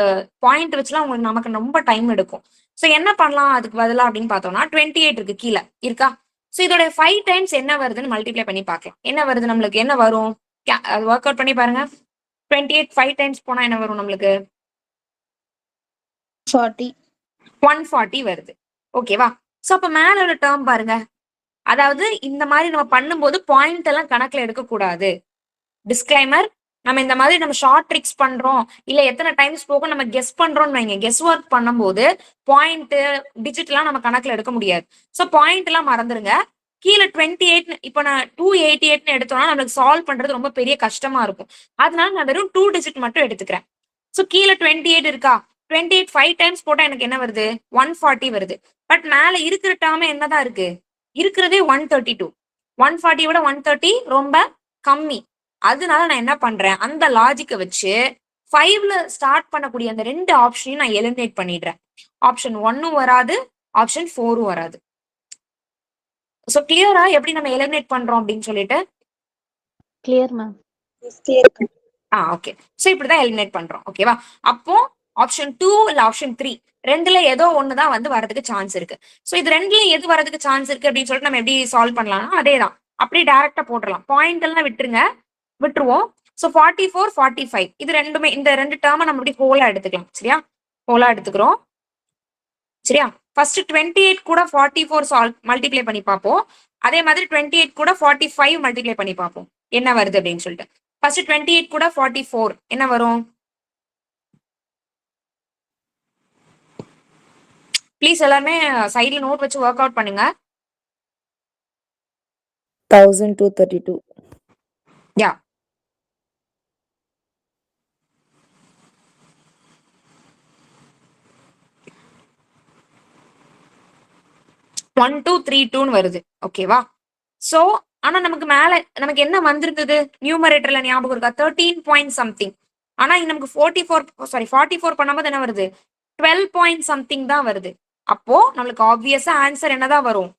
பாயிண்ட் வச்சுலாம் உங்களுக்கு நமக்கு ரொம்ப டைம் எடுக்கும். ஸோ என்ன பண்ணலாம் அதுக்கு பதிலா அப்படின்னு பார்த்தோம்னா, 28 இருக்கு கீழே இருக்கா? ஸோ இதோட 5 டைம்ஸ் என்ன வருதுன்னு மல்டிப்ளை பண்ணி பார்க்கலாம். என்ன வருது நம்மளுக்கு? என்ன வரும்? ஒர்க் அவுட் பண்ணி பாருங்க. 28 5 டைம்ஸ் போனா என்ன வரும் நம்மளுக்கு? 40. 140 வருது. ஓகேவா? சோ அப்ப மேல உள்ள டேர்ம் பாருங்க. அதாவது இந்த மாதிரி நம்ம பண்ணும்போது பாயிண்ட் எல்லாம் கணக்குல எடுக்க கூடாது. டிஸ்க்ளைமர், நம்ம இந்த மாதிரி நம்ம ஷார்ட் ட்ரிக்ஸ் பண்றோம் இல்ல எத்தனை டைம்ஸ் போகும் நம்ம கெஸ் பண்றோம்னு வைங்க. கெஸ் ஒர்க் பண்ணும்போது பாயிண்ட் டிஜிட் எல்லாம் நம்ம கணக்குல எடுக்க முடியாது. சோ பாயிண்ட் எல்லாம் மறந்துருங்க. கீழே 28 இப்போ நான் 288 எடுத்தோம்னா நம்மளுக்கு சால்வ் பண்றது ரொம்ப பெரிய கஷ்டமா இருக்கும். அதனால நான் வெறும் 2 டிஜிட் மட்டும் எடுத்துக்கிறேன். சோ கீழே 28 இருக்கா? 28 5 டைம்ஸ் போட்டா எனக்கு என்ன வருது? 140 வருது. பட் மேல இருக்கிற டேர்ம் என்னதான் இருக்கு? இருக்கிறதே 132. 140 விட 130 ரொம்ப கம்மி. அதனால நான் என்ன பண்றேன், அந்த லாஜிக்கை வச்சு 5ல ஸ்டார்ட் பண்ணக்கூடிய அந்த 2 ஆப்ஷனையும் நான் எலிமினேட் பண்ணிடுறேன். ஆப்ஷன் 1 வராது, ஆப்ஷன் 4 வராது. சோ கிளியரா எப்படி நம்ம எலிமினேட் பண்றோம் அப்படின்னு சொல்லிட்டு? Clear ma'am. ஓகே. சோ இப்படிதான் எலிமினேட் பண்றோம். ஓகேவா? அப்போ ஆப்ஷன் 2 இல்ல ஆப்ஷன் 3 ரெண்டுல ஏதோ ஒண்ணுதான் வந்து வரதுக்கு சான்ஸ் இருக்கு. சோ இது ரெண்டுல எது வரதுக்கு சான்ஸ் இருக்கு அப்படின்னு சொல்லிட்டு நம்ம எப்படி சால்வ் பண்ணலாம்னா அதேதான், அப்படியே டைரக்டா போட்டுடலாம். பாயிண்ட் எல்லாம் விட்டுருவோம். சோ 44 45 இது ரெண்டுமே, இந்த 2 டேர்மை நம்ம எப்படி ஹோலா எடுத்துக்கலாம். சரியா? ஹோலா எடுத்துக்கிறோம். சரியா? ஃபர்ஸ்ட் 28 கூட 44 மல்டிப்ளை பண்ணி பார்ப்போம். அதே மாதிரி 28 கூட 45 மல்டிப்ளை பண்ணி பார்ப்போம் என்ன வருது அப்படின்னு சொல்லிட்டு. ஃபர்ஸ்ட் 28 கூட 44 என்ன வரும்? ப்ளீஸ் எல்லாருமே சைடுல நோட் வச்சு ஒர்க் அவுட் பண்ணுங்க. 1232. யா. ஒன் 2 3 2ன்னு வருது. ஓகேவா? சோ ஆனா நமக்கு மேல நமக்கு என்ன வந்திருந்தது? நியூமரேட்டர்ல ஞாபகம் இருக்கா? 13 பாயிண்ட் சம்திங். ஆனா நமக்கு 44 பண்ணும்போது என்ன வருது? 12 பாயிண்ட் சம்திங் தான் வருது. அப்போ நம்மளுக்கு ஆப்வியஸா ஆன்சர் என்னதான் வரும்?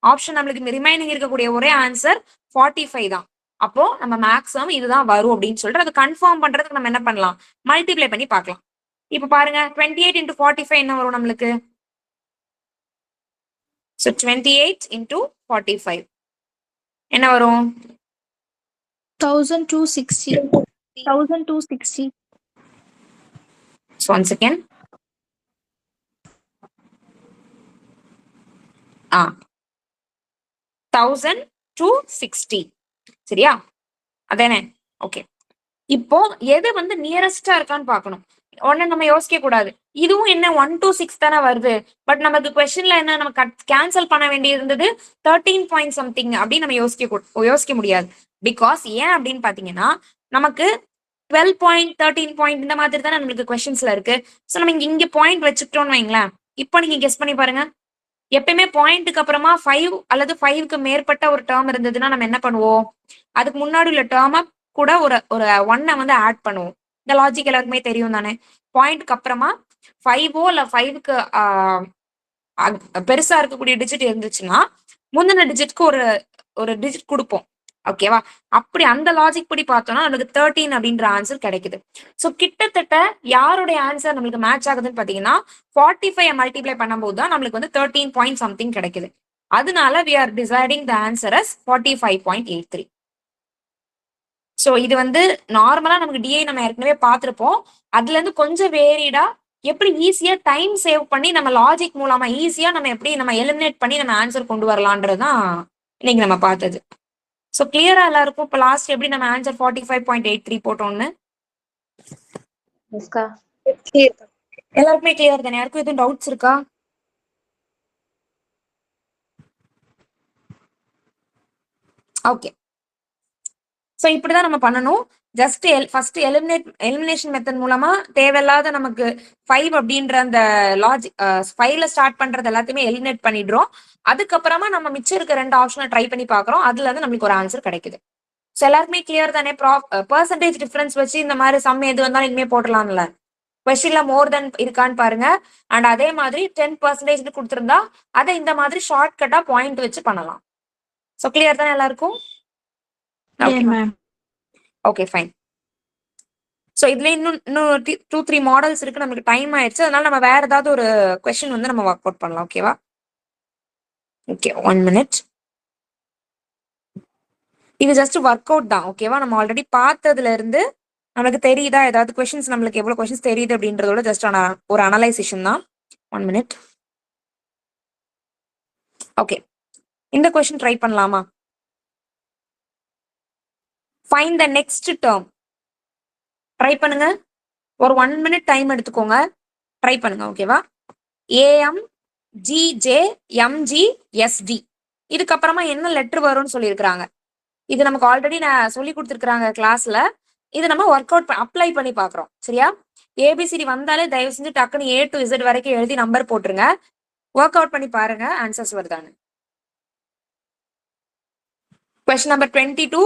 ஆப்ஷன் நம்மளுக்கு ரிமைனிங் இருக்கக்கூடிய ஒரே ஆன்சர் 45 தான். அப்போ நம்ம மேக்ஸிமம் இதுதான் வரும் அப்படின்னு சொல்லிட்டு அதை கன்ஃபார்ம் பண்றதுக்கு நம்ம என்ன பண்ணலாம்? மல்டிப்ளை பண்ணி பார்க்கலாம். இப்ப பாருங்க 28 into 45 என்ன வரும் நம்மளுக்கு? So 28 into 45 என்ன வரும்? 1260. 1260. So once again 1260. சரியா? அதானே? ஓகே. இப்போ எது வந்து நியரஸ்டா இருக்கான்னு பார்க்கணும். உடனே நம்ம யோசிக்க கூடாது, இதுவும் என்ன 1 to 6 தானே வருது. பட் நமக்கு கொஸ்டின்ல என்ன, நம்ம கேன்சல் பண்ண வேண்டியது இருந்தது 13 பாயிண்ட் சம்திங் அப்படின்னு நம்ம யோசிக்க முடியாது. பிகாஸ் ஏன் அப்படின்னு பாத்தீங்கன்னா நமக்கு 12 பாயிண்ட் 13 பாயிண்ட் இந்த மாதிரி தானே நம்மளுக்கு கொஸ்டின்ஸ்ல இருக்கு. ஸோ நம்ம இங்க பாயிண்ட் வச்சுக்கிட்டோம்னு வைங்களேன். இப்போ நீங்க கெஸ் பண்ணி பாருங்க. எப்பயுமே பாயிண்ட்டுக்கு அப்புறமா 5 அல்லது 5க்கு மேற்பட்ட ஒரு டேர்ம் இருந்ததுன்னா நம்ம என்ன பண்ணுவோம்? அதுக்கு முன்னாடி உள்ள டேர்மை கூட ஒரு ஒரு 1 வந்து ஆட் பண்ணுவோம். இந்த லாஜிக் எல்லாருக்குமே தெரியும் தானே. பாயிண்ட்க்கு அப்புறமா 5ஓ இல்ல 5க்கு பெருசா இருக்கக்கூடிய டிஜிட் இருந்துச்சுன்னா முந்தின டிஜிட்க்கு ஒரு ஒரு டிஜிட் கொடுப்போம். ஓகேவா? அப்படி அந்த லாஜிக் படி பார்த்தோம்னா நமக்கு 13 அப்படின்ற ஆன்சர் கிடைக்குது. ஸோ கிட்டத்தட்ட யாருடைய ஆன்சர் நம்மளுக்கு மேட்ச் ஆகுதுன்னு பாத்தீங்கன்னா 45 மல்டிப்ளை பண்ணும்போது தான் நம்மளுக்கு வந்து 13 பாயிண்ட் சம்திங் கிடைக்குது. அதனால we are deciding the answer as 45.83. So இது வந்து நார்மலா நமக்கு டிஐ நம்ம ஏற்கனவே பார்த்திருப்போம். அதுல இருந்து கொஞ்சம் வேரிடா எப்படி ஈஸியா டைம் சேவ் பண்ணி நம்ம லாஜிக் மூலமா ஈஸியா நம்ம எப்படி நம்ம எலிமினேட் பண்ணி நம்ம ஆன்சர் கொண்டு வரலான்றதுதான் இன்னைக்கு நம்ம பார்த்தது. ஸோ கிளியரா எல்லாருக்கும் இப்போ லாஸ்ட் எப்படி நம்ம ஆன்சர் 45.83 போட்டோம்னு எஸ்கா clear தான். எல்லாருக்குமே கிளியர் தானே? யாருக்கும் எதுவும் டவுட்ஸ் இருக்கா? ஓகே. ஸோ இப்படிதான் நம்ம பண்ணணும். ஜஸ்ட் ஃபர்ஸ்ட் எலிமினேஷன் மெத்தட் மூலமா தேவையில்லாத நமக்கு 5 அப்படின்ற அந்த லாஜிக் 5ல ஸ்டார்ட் பண்றது எல்லாத்தையுமே எலிமினேட் பண்ணிடுறோம். அதுக்கப்புறமா நம்ம மிச்சம் இருக்க 2 ஆப்ஷனை ட்ரை பண்ணி பார்க்குறோம். அதுல இருந்து நம்மளுக்கு ஒரு ஆன்சர் கிடைக்குது. ஸோ எல்லாருக்குமே கிளியர் தானே? பர்சன்டேஜ் டிஃபரன்ஸ் வச்சு இந்த மாதிரி சம் எது வந்தாலும் இனிமே போடலாம்ல. கொஸ்டின்ல மோர் தென் இருக்கான்னு பாருங்க. அண்ட் அதே மாதிரி 10% கொடுத்துருந்தா அதை இந்த மாதிரி ஷார்ட் கட்டா பாயிண்ட் வச்சு பண்ணலாம். ஸோ கிளியர் தானே எல்லாருக்கும்? Okay fine. ஸோ இதுல இன்னும் 2-3 மாடல்ஸ் இருக்கு. நமக்கு டைம் ஆயிடுச்சு. அதனால நம்ம வேற ஏதாவது ஒரு கொஸ்டின் வந்து நம்ம ஒர்க் அவுட் பண்ணலாம். ஓகேவா? Okay 1 minute. இது ஜஸ்ட் ஒர்க் அவுட் தான். ஓகேவா? நம்ம ஆல்ரெடி பார்த்ததுல இருந்து நமக்கு தெரியுதா ஏதாவது கொஸ்டின்ஸ், நம்மளுக்கு எவ்வளவு கொஸ்டின்ஸ் தெரியுது அப்படின்றதோட ஜஸ்ட் ஒரு அனலைசேஷன் தான். 1 minute. ஓகே, இந்த கொஸ்டின் ட்ரை பண்ணலாமா? Find the next term. Try பண்ணுங்க. ஒரு 1 minute டைம் எடுத்துக்கோங்க. ட்ரை பண்ணுங்க. ஓகேவா? ஏஎம் ஜிஜே எம்ஜி எஸ்டி இதுக்கப்புறமா என்ன லெட்டர் வரும்னு சொல்லியிருக்கிறாங்க. இது நமக்கு ஆல்ரெடி நான் சொல்லி கொடுத்துருக்காங்க கிளாஸ்ல. இது நம்ம ஒர்க் அவுட் அப்ளை பண்ணி பாக்குறோம். சரியா? ஏபிசிடி வந்தாலே தயவு செஞ்சு டக்குன்னு A to Z வரைக்கும் எழுதி நம்பர் போட்டுருங்க. ஒர்க் அவுட் பண்ணி பாருங்க ஆன்சர்ஸ் வருதான்னு. கொஸ்டின் நம்பர் 22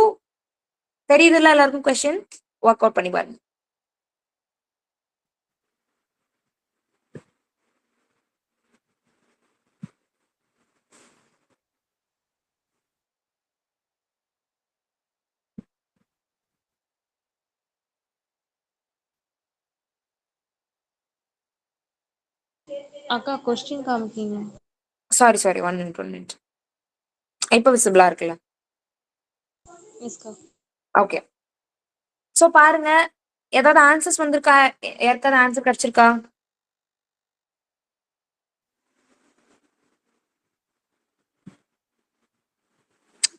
தெரியுதுல்ல எல்லாருக்கும்? கொஸ்டின் ஒர்க் அவுட் பண்ணி பாருங்க. அக்கா கொஸ்டின் காமிக்கீங்க. Sorry 1 minute. இப்போ விசிபிளா இருக்குல்ல? எஸ்கா. ஓகே. சோ பாருங்க, ஏதாவது ஆன்சர்ஸ் வந்திருக்கா? யாருக்காவது ஆன்சர் கிடைச்சிருக்கா?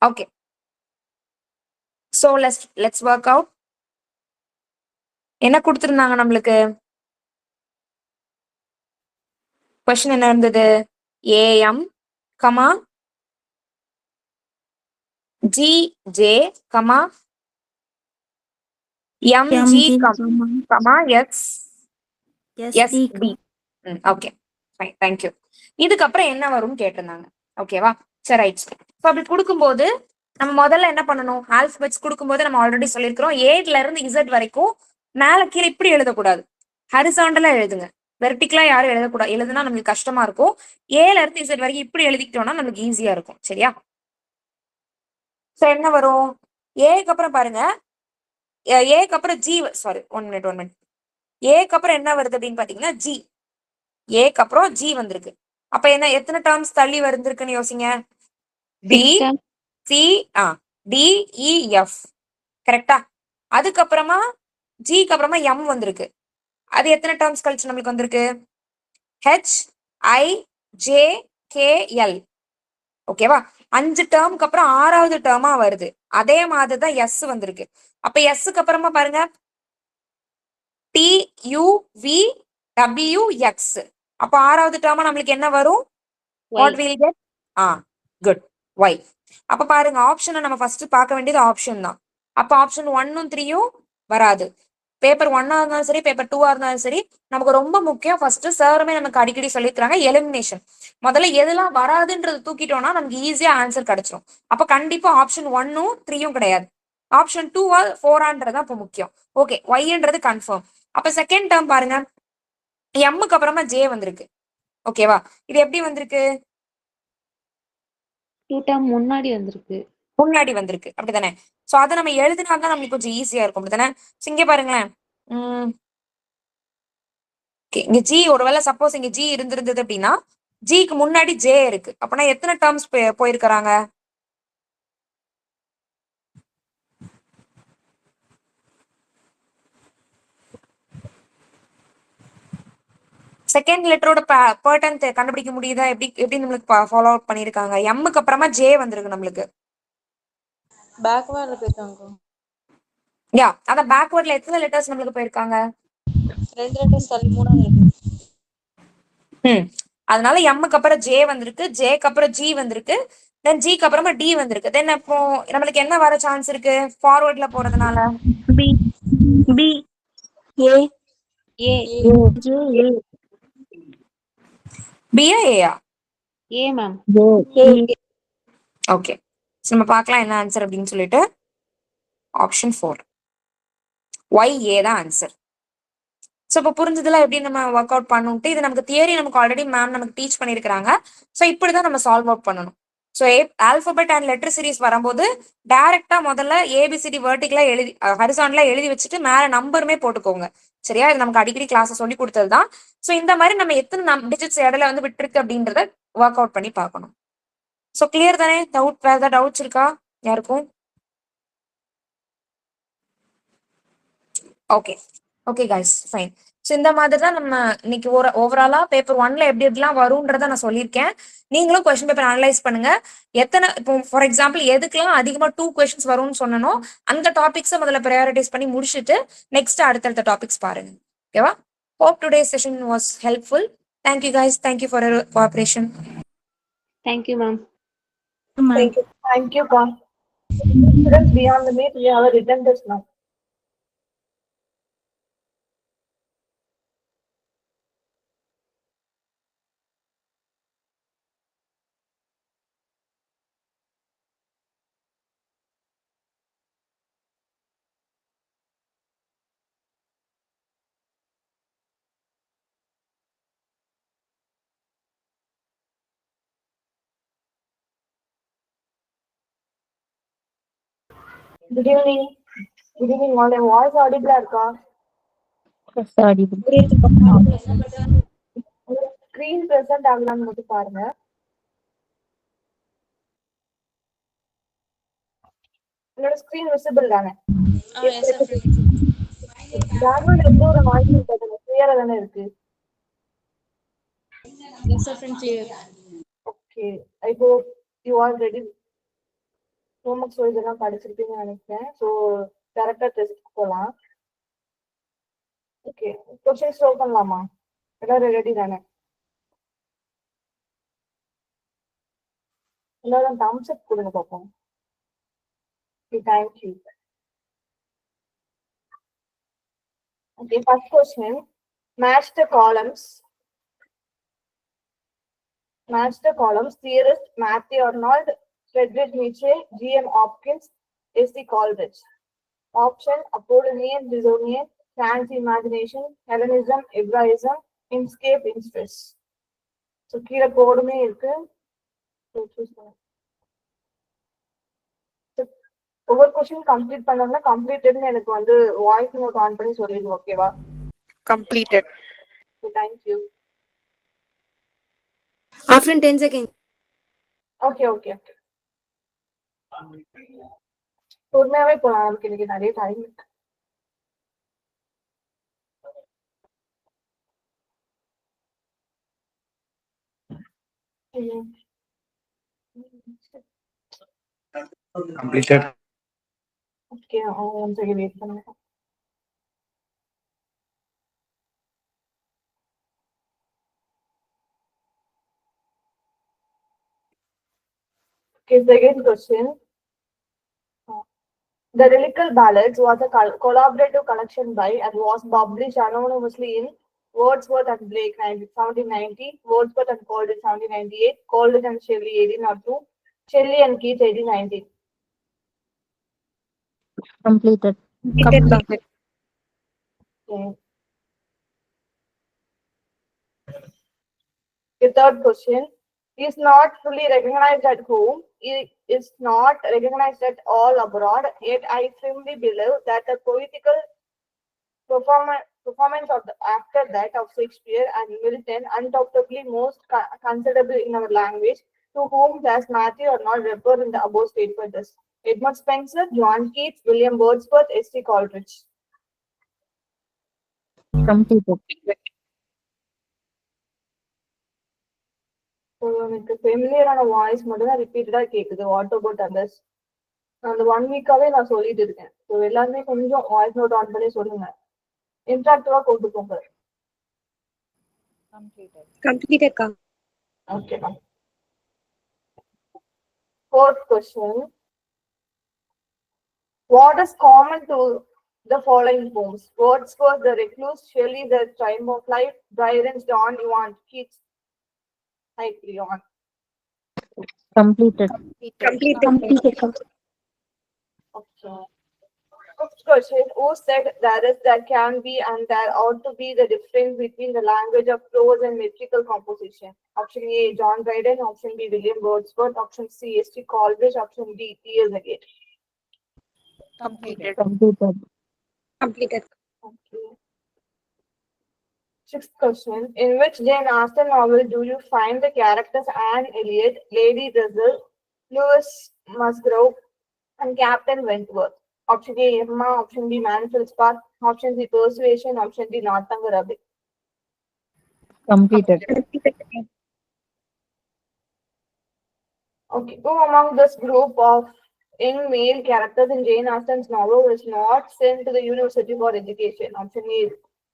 Okay. So let's work out. என்ன கொடுத்திருந்தாங்க நம்மளுக்கு? கொஸ்டின் என்ன இருந்தது? AM comma GJ comma MG comma ST. Okay fine, thank you. இதுக்கப்புறம் என்ன வரும்னு கேட்டிருந்தாங்க. ஓகேவா? சரி ரைட். ஸோ அப்படி கொடுக்கும்போது நம்ம முதல்ல என்ன பண்ணணும்? ஆல்பபெட்ஸ் கொடுக்கும்போது நம்ம ஆல்ரெடி சொல்லியிருக்கிறோம், ஏல இருந்து இசட் வரைக்கும் மேல கீழே இப்படி எழுதக்கூடாது, ஹரிசாண்டலா எழுதுங்க. வெர்டிகலா யாரும் எழுதக்கூடாது. எழுதுனா நம்மளுக்கு கஷ்டமா இருக்கும். ஏல இருந்து இசட் வரைக்கும் இப்படி எழுதிக்கிட்டோம்னா நம்மளுக்கு ஈஸியா இருக்கும். சரியா? ஸோ என்ன வரும்? ஏக்கு அப்புறம் பாருங்க, ஏக்கு அப்புறம் ஜி. Sorry 1 minute. ஏக்கு அப்புறம் என்ன வருது அப்படின்னு பாத்தீங்கன்னா ஜி. ஏக்கு அப்புறம் ஜி வந்திருக்கு. அப்ப என்ன எத்தனை டேர்ம்ஸ் தள்ளி வந்திருக்குன்னு யோசிங்க. டி சி டிஇஎஃப் கரெக்டா? அதுக்கப்புறமா ஜிக்கு அப்புறமா எம் வந்திருக்கு. அது எத்தனை டேர்ம்ஸ் கழிச்சு நம்மளுக்கு வந்திருக்கு? HIJKL. ஓகேவா? 5 டேர்முக்கு அப்புறம் 6வது டேர்மா வருது. அதே மாதிரிதான் எஸ் வந்திருக்கு. அப்ப எஸ்க்கு அப்புறமா பாருங்க TUVWX. அப்ப 6வது டேர்மா நம்மளுக்கு என்ன வரும்? What will get? Good, Y. அப்ப பாருங்க, ஆப்ஷனை நம்ம ஃபர்ஸ்ட் பார்க்க வேண்டியது ஆப்ஷன் தான். அப்ப ஆப்ஷன் 1ம் 3ம் வராது. பேப்பர் 1 இருந்தாலும் சரி, பேப்பர் 2 இருந்தாலும் சரி, நமக்கு ரொம்ப முக்கியம் ஃபர்ஸ்ட் சாருமே நமக்கு அடிக்கடி சொல்லித்தராங்க எலிமினேஷன். முதல்ல எதெல்லாம் வராதுன்றது தூக்கிட்டோம்னா நமக்கு ஈஸியா ஆன்சர் கிடைச்சிரும். அப்ப கண்டிப்பா ஆப்ஷன் 1ம் 3யும் கிடையாது. ஆப்ஷன் 2ஆ 4ஆன்றதா அப்ப முக்கியம். ஓகே, ஒய்ன்றது கன்ஃபார்ம். அப்ப செகண்ட் டேர்ம் பாருங்க, எம்முக்கு அப்புறமா ஜே வந்திருக்கு. ஓகேவா? இது எப்படி வந்திருக்கு? 2 டேர்ம் முன்னாடி வந்திருக்கு. முன்னாடி வந்திருக்கு, அப்படிதானே? சோ அதை நம்ம எழுதினாதான் நமக்கு கொஞ்சம் ஈஸியா இருக்கும், அப்படிதானே? இங்க பாருங்களேன். இங்க ஜி ஒருவேளை சப்போஸ் இங்க ஜி இருந்திருந்தது அப்படின்னா ஜிக்கு முன்னாடி ஜே இருக்கு. அப்பனா எத்தனை டேர்ம்ஸ் போயிருக்கிறாங்க? செகண்ட் லெட்டரோட பேட்டர்ன் கண்டுபிடிக்க முடியுதா? எப்படி எப்படி நம்மளுக்கு ஃபாலோ அவுட் பண்ணிருக்காங்க? எம்முக்கு அப்புறமா ஜே வந்திருக்கு நம்மளுக்கு. பேக்வேர்ட்ல போயிருக்காங்க. யா, அத பேக்வேர்ட்ல எத்தனை லெட்டர்ஸ் நம்மளுக்கு போயிருக்காங்க? 2 லெட்டர்ஸ் தள்ளி 3வது இருக்கு. அதனால எம்முக்கு அப்புறம் ஜே வந்திருக்கு, ஜேக்கு அப்புறம் ஜி வந்திருக்கு, தென் ஜிக்கு அப்புறமா டி வந்திருக்கு. தென் அப்போ நம்மளுக்கு என்ன வர சான்ஸ் இருக்கு ஃபார்வர்ட்ல போறதுனால? B B A A J A பியா ஏயா? A ma'am. ஓகே, நம்ம பார்க்கலாம் என்ன ஆன்சர் அப்படின்னு சொல்லிட்டு. ஆப்ஷன் 4 ஒய் ஏ தான் ஆன்சர். ஸோ இப்போ புரிஞ்சதுல எப்படி நம்ம ஒர்க் அவுட் பண்ணுன்ட்டு. இது நமக்கு தியரி நமக்கு ஆல்ரெடி மேம் நமக்கு டீச் பண்ணியிருக்காங்க. ஸோ இப்படிதான் நம்ம சால்வ் அவுட் பண்ணணும். So alphabet and letter series வரும்போது டைரக்டா முதல்ல ஏபிசிடி வெர்டிகலா எழுதி ஹரிசான்ல எழுதி வச்சுட்டு மேல நம்பருமே போட்டுக்கோங்க. சரியா? இது நமக்கு அடிக்கடி கிளாஸ் சொல்லி கொடுத்தது தான். ஸோ இந்த மாதிரி நம்ம எத்தனை டிஜிட்ஸ் இடையில வந்து விட்டுருக்கு அப்படின்றத ஒர்க் அவுட் பண்ணி பார்க்கணும். ஸோ கிளியர் தானே? டவுட் வேற ஏதாவது டவுட்ஸ் இருக்கா யாருக்கும்? Okay okay guys, fine. So இந்த மாதிரி தான் நம்ம இன்னைக்கு ஓவராலா பேப்பர் 1ல எப்படி எப்படிலாம் வரும்ன்றத நான் சொல்லியிருக்கேன். நீங்களும் கொஸ்டின் பேப்பர் அனலைஸ் பண்ணுங்க. எத்தனை இப்போ ஃபார் எக்ஸாம்பிள் எதுக்கெல்லாம் அதிகமா 2 கொஸ்டின்ஸ் வரும்னு சொன்னனோ அந்த டாபிக்ஸை முதல்ல ப்ரையாரிட்டைஸ் பண்ணி முடிச்சுட்டு நெக்ஸ்ட் அடுத்தடுத்த டாபிக்ஸ் பாருங்க. ஓகேவா? Hope today session was helpful. Thank you guys, thank you for your cooperation. Thank you ma'am. Thank you. Thank you, Khan. Students beyond the meet, we have a written test now. Good evening. Good evening, all. My voice audible இருக்கா? Screen present ஆகலாம்னு மட்டும் பாருங்க. என்னோட screen visible தானே? Background எந்த ஒரு noise இருக்காது, கிளியரா தானே இருக்கு? Okay, I hope you are ready. Homework so இதெல்லாம் படிச்சிருப்பீங்கன்னு நினைக்கிறேன். ஸோ கரெக்டாக டெஸ்ட் போகலாம். ஓகே, கொஸ்டின் ஸ்டார்ட் பண்ணலாமா? எல்லாரும் ரெடி தானே? எல்லாரும் தம்ஸ் அப் கொடுங்க பார்ப்போம். Okay, thank you. Okay, first question. Match the columns. Match the columns. Theorist Matthew Arnold, Friedrich Nietzsche, G.M. Hopkins, S.C. Coleridge. Option: Apollonian, Brazilian, Trans Imagination, Hellenism, Hebraism, Inkscape, Interest. So கீழே கோடுமே இருக்கு. ஒவ்வொரு question complete பண்ணோம்னா கம்ப்ளீட்டட்னு எனக்கு வந்து voice note on பண்ணி சொல்லிடுங்க. ஓகேவா? Completed. Thank you. After 10 seconds. Okay okay okay, பொறுமையாவே போலாம். நமக்கு இன்னைக்கு நிறைய டைம் இருக்கு. Completed. Okay, one second wait பண்ணுங்க. Okay, second question. The Lyrical Ballads was a collaborative collection by and was published anonymously in Wordsworth and Blake 1790, Wordsworth and Coleridge 1798, Coleridge and Shelley 1802, Shelley and Keats 1819. Completed. Completed. Okay. The third question is not fully recognized at home. It is not recognized at all abroad. Yet I firmly believe that the poetical performance of the after that of Shakespeare and Milton undoubtedly most considerable in our language, to whom does Matthew or not refer in the above statement is Edmund Spenser, John Keats, William Wordsworth, S.T. Coleridge. Completed. எனக்கு ஃபெமிலியரான voice மட்டும் தான் ரிப்பீட்டடா கேக்குது. What about others? அந்த 1 வீக்காவே நான் சொல்லிட்டு இருக்கேன். So எல்லாருமே கொஞ்சம் வாய்ஸ் நோட் ஆன் பண்ணி சொல்லுங்க. இன்ட்ராக்டிவா கொண்டு போங்க. Completed ka. Okay. Fourth question. What is common to the following poems? Wordsworth, The Recluse, Shelley, The Time of Life, Byron's Don Juan, Keats, Hyperion. Completed. Completed ka. Okay. Next question. Who said there can be and there ought to be the difference between the language of prose and metrical composition? Option A, John Dryden. Option B, William Wordsworth. Option C, S.T. Coleridge. Option D, T.S. Eliot. Completed. Completed. Completed. Okay. Sixth question. In which Jane Austen novel do you find the characters Anne Elliot, Lady Russell, Louis Musgrove, and Captain Wentworth? Option A, Emma. Option B, Mansfield Park. Option C, Persuasion. Option D, Northanger Abbey. Completed. Okay. Who among this group of young male characters in Jane Austen's novel is not sent to the university for education? Option A,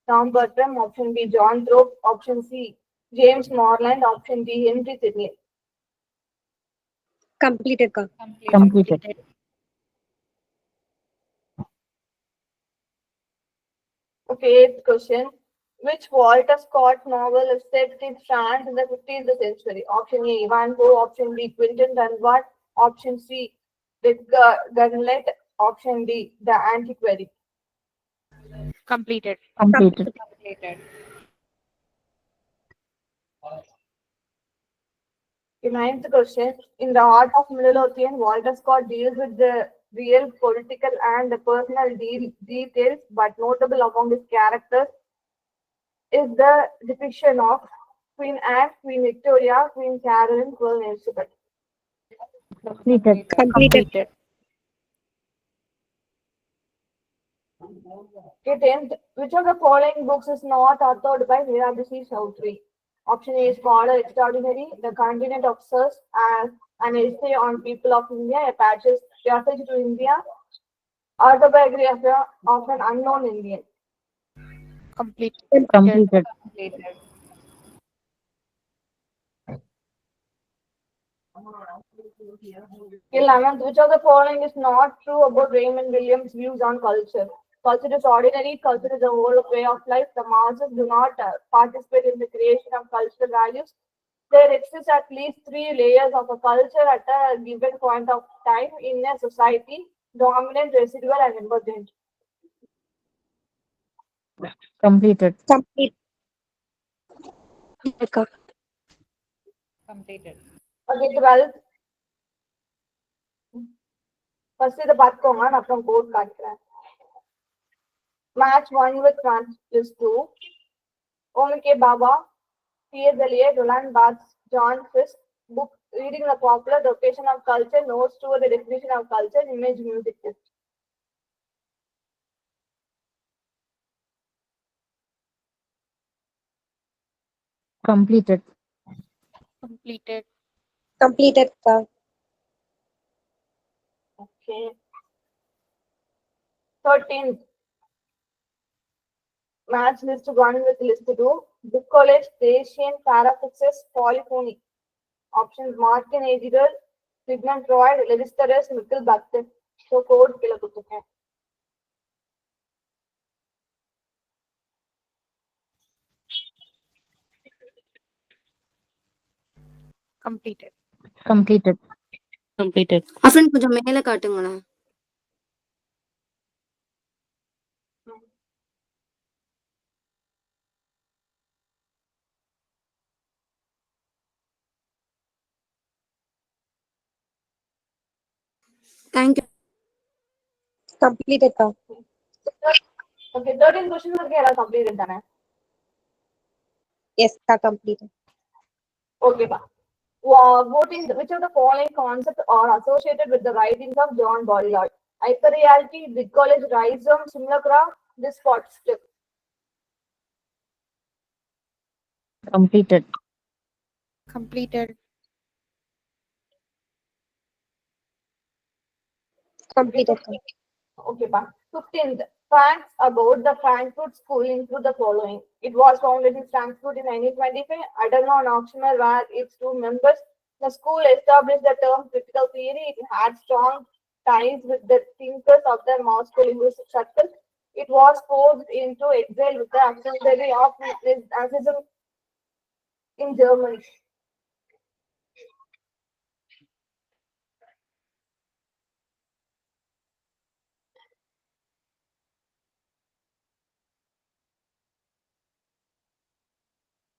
Tom Bertram. Option B, John Thorpe. Option C, James Morland. Option D, Henry Sidney. Completed ka. Completed. Okay, eighth question. Which Walter Scott novel is set in France in the 15th century? Option A, Ivanhoe. Option B, Quentin Dunbar. Option C, Edgar Gunlet. Option D, The Antiquary. Completed. Completed. The ninth question. In The Art of Midlothian, Walter Scott deals with the real political and the personal details, but notable among his characters is the depiction of Queen Anne, Queen Victoria, Queen Caroline, Queen Elizabeth. Completed. Completed. Okay, 10th. Which of the following books is not authored by Mirabisi Chowdhury? Option A, Scholar Extraordinary, The Continent of Sirs, and an essay on people of India, a passage to India, autobiography of an unknown Indian. Completed. Completed. 11th. Which of the following is not true about Raymond Williams' views on culture? Culture is ordinary. Culture is a whole way of life. The masses do not participate in the creation of cultural values. There exists at least 3 layers of a culture at a given point of time in a society: dominant, residual, and emergent. Completed. Completed ka. Completed. Okay, 12th. First இதை பார்த்துக்கோங்க, நான் அப்புறம் code காட்டுறேன். Match 1 with match 2. O.M.K. Baba, T.S. Eliot, Roland Barthes, John Fiske. Book Reading the Popular, The Occasion of Culture, Notes to the Definition of Culture, Image Music Test. Completed. Completed. Completed ka. Okay. 13th. Match list 1 with list 2. Book College, Dacian, Parafixes, Polyphony. Options: Martin Editor, Sigmund Freud, Levi Strauss, Mikhail Bakhtin. So code கீழே கொடுத்துருக்கேன். Completed. Completed. Completed. ஆஃப்ரண்ட் கொஞ்சம் மேல காட்டுங்களேன். Thank you. Completed. Okay 13 questions இருக்கு, எல்லாம் completed தானே? Yes, completed. ஓகேப்பா. Voting which of the following concepts are associated with the writings of John Baudrillard? Hyperreality, big college, rhizome, simulacra, this spot strip. Completed. Completed. Completed. Okay, pa. 15th. Facts about the Frankfurt School include the following. It was founded in Frankfurt in 1925. Adorno and Oxford were its two members. The school established the term critical theory. It had strong ties with the thinkers of the Moscow linguistic circle. It was forced into exile with the ascendancy of Nazism in Germany.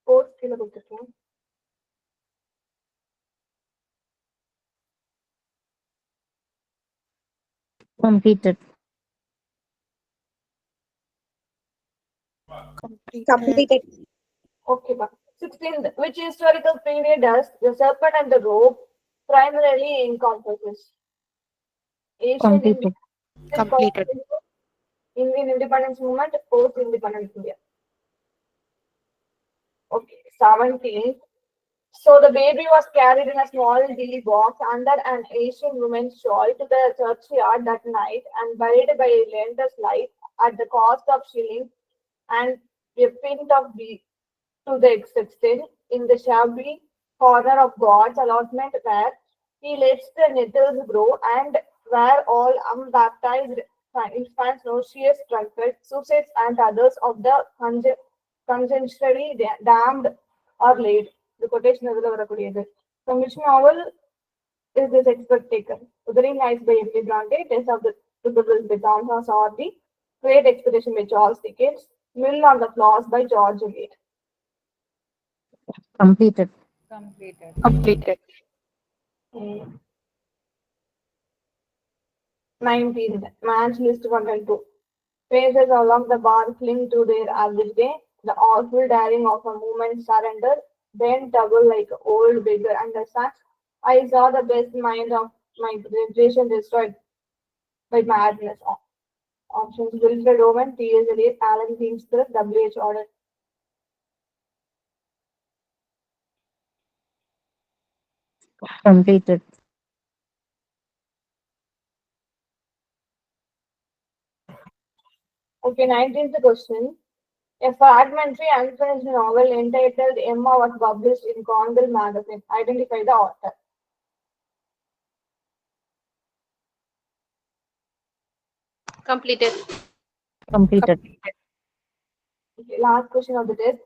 Fourth kilo கொடுத்திருக்கேன். Completed. Completed. Okay, pa. 16th. Which historical period does the serpent and the rope primarily encompasses? Ancient Completed. India, Completed. Indian independence movement, post-independence India. Okay, 17th. So the baby was carried in a small dilly box under an Asian woman's shawl to the churchyard that night and buried by a lender's light at the cost of shillings and a pint of beer to the extent in the shabby corner of God's allotment where he lets the nettles grow and where all unbaptized infants, nauseous drunkards, suicides, and others of the conscientiously damned are laid. The quotation is வரக்கூடியது. From which novel is this excerpt taken? Wuthering Heights by Emily Bronte, Test of the Principles by Thomas Hardy, Great Expedition by Charles Dickens, Mill on the Floss by George Eliot. Completed. Completed. 19th. Man's List 1 and 2. Faces along the bar cling to their average day. The awful daring of a moment surrender. Then double like old beggar and the sun. I saw the best mind of my generation destroyed by madness. Options: Wilfred Owen, T.S. Eliot, Alan Greenspan, W.H. Auden. Completed. Okay, 19th question. A fragmentary unfinished novel entitled Emma was published in Cornwell magazine. Identify the author. Completed. Completed. Okay, last question of the test.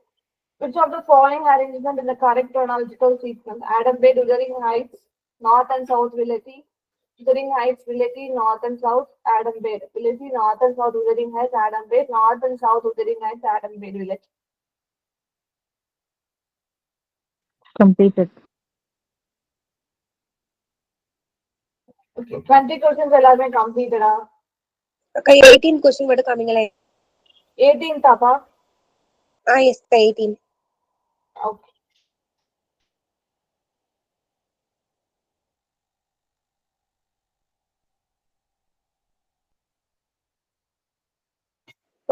Which of the following arrangement is the correct chronological sequence? Adam Bay, Wuthering Heights, North and South Village, Wuthering Heights, Village, North and South, Adam Bay, Village, North and South, Wuthering Heights, Adam Bay, North and South, Wuthering Heights, Adam Bay, Village. Completed. Okay, 20 questions எல்லாருமே completed ஆ? Okay, 18 question மட்டும் காமிங்களே. 18th அப்பா? Yes, 18. Okay.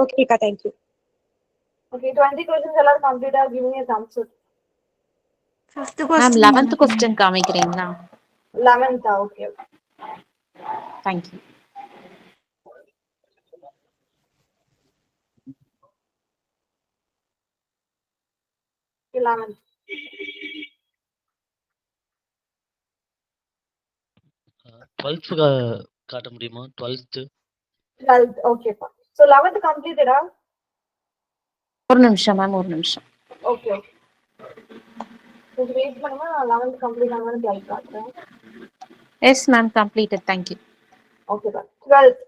Okay, Ka, thank you. Okay, 20 questions எல்லாரும் complete ah? Give me a thumbs up. Fifth Ma'am, question. 11th question காமிக்கிறீங்களா? 11th ah? Okay. Thank you. Okay, 11th. காட்ட முடியுமா? 12th 12th, okay. So 11th completed, ah? ஒரு நிமிஷம் ma'am, ஒரு நிமிஷம். Okay, okay. கொஞ்சம் wait பண்ணுங்க, நான் 11th கம்ப்ளீட் ஆனதுன்னு 12th காட்டுறேன். Yes ma'am, completed. Thank you. Okay, bye. 12th.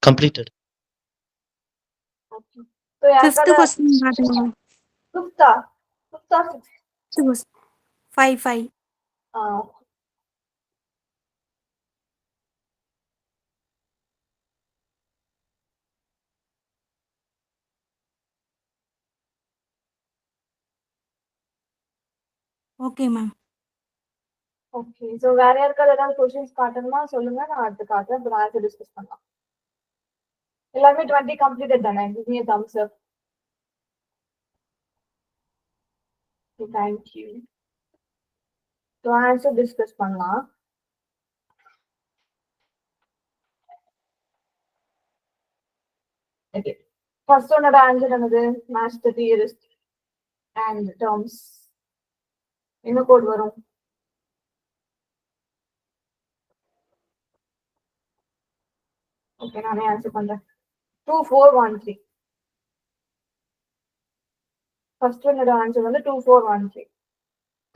completed. Okay. So Fifth question காட்டுங்க. Fifth or sixth? Fifth question. 5. Ah, Okay, ma'am. okay. So வேற யாருக்காவது ஏதாவது கொஸ்டின்ஸ் காட்டணுமா சொல்லுங்க, நான் அடுத்து காட்டுறேன். அப்புறம் ஆன்சர் டிஸ்கஸ் பண்ணலாம். எல்லாமே 20 கம்ப்ளீட்டட் தானே? Give me a thumbs up. Okay, thank you. So answer discuss பண்ணலாம். Okay. First one ஆன்சர் என்னது? Match the theorist and terms. என்ன கோட் வரும்? ஓகே, நானே ஆன்சர் பண்றேன். 2413. First one answer வந்து 2413.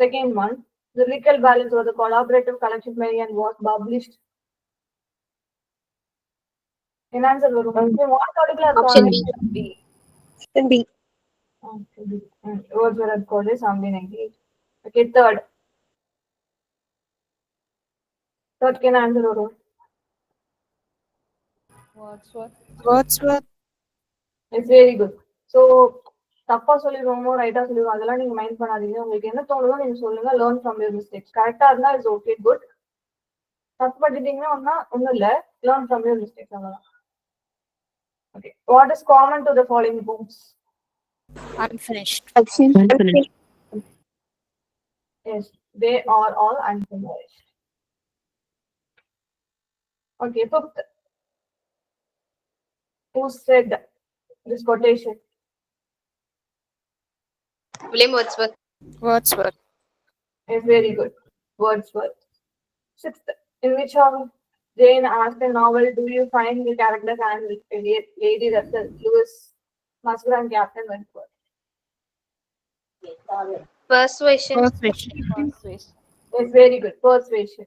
Second one, the legal balance of the collaborative collection plan was published. In answer வரும். What particular Option B. B. Okay, B. Words were recorded 1798. Okay, third can answer வரும். Wordsworth. It's very good. So தப்பா சொல்லிடுவோமோ ரைட்டா சொல்லிடுவோம், அதெல்லாம் நீங்க mind பண்ணாதீங்க. உங்களுக்கு என்ன தோணுதோ நீங்க சொல்லுங்க. Learn from your mistakes. கரெக்டா இருந்தா இட்ஸ் ஓகே, குட். தப்பு பண்ணிட்டீங்கன்னா ஒன்றும் இல்லை, லேர்ன் ஃப்ரம் யுவர் மிஸ்டேக்ஸ், அவ்வளோதான். Okay, what is common to the following books? Unfinished. Yes, they are all unfinished. Okay, fifth. Who said this quotation? William Wordsworth. Wordsworth. Is very good. Wordsworth. Sixth, in which of Jane Austen novel do you find the characters and Lady Russell, Lewis, Musgrave, and Captain Wentworth? Persuasion. Is very good. Persuasion.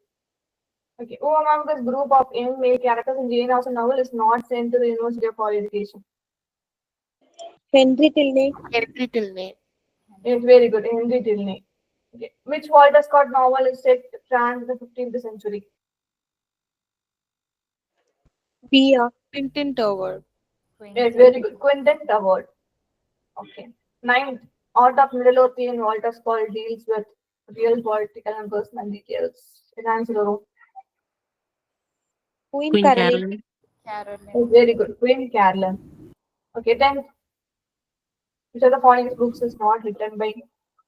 Okay, who among this group of young male characters in Jane Austen novel is not sent to the University of Higher Education? Henry Tilney. Is very good. Henry Tilney. Okay. Which Walter Scott novel is set France in the 15th century? B. Tintin Tower. Yes, very good. Quentin Award. Okay. Ninth, Art of Middle-earthian Walter Scott deals with real political and personal details. In answer, Queen Caroline. is very good. Queen Caroline. Okay, 10th. Which of the following books is not written by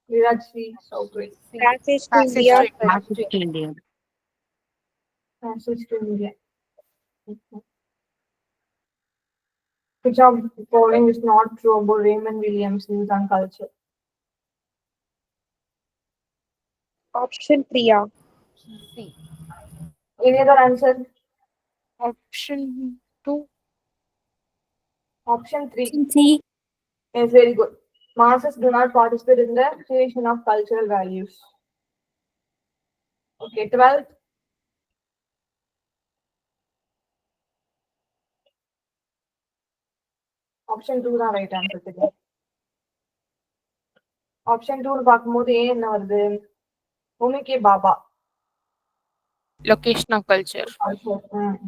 Viraj C. Chaudhary? Passage to India. Passage to India. Okay. Which of the following is not true about Raymond Williams' views on culture? Option 3. Any other answer? Option 2. Option 3 C. is very good. Masses do not participate in the creation of cultural values. Okay, 12th. Option 2 தான் right answer. தெரியும். Option 2 பார்க்கும்போது ஏன் என்ன வருது? Homi K Bhabha. Location of culture.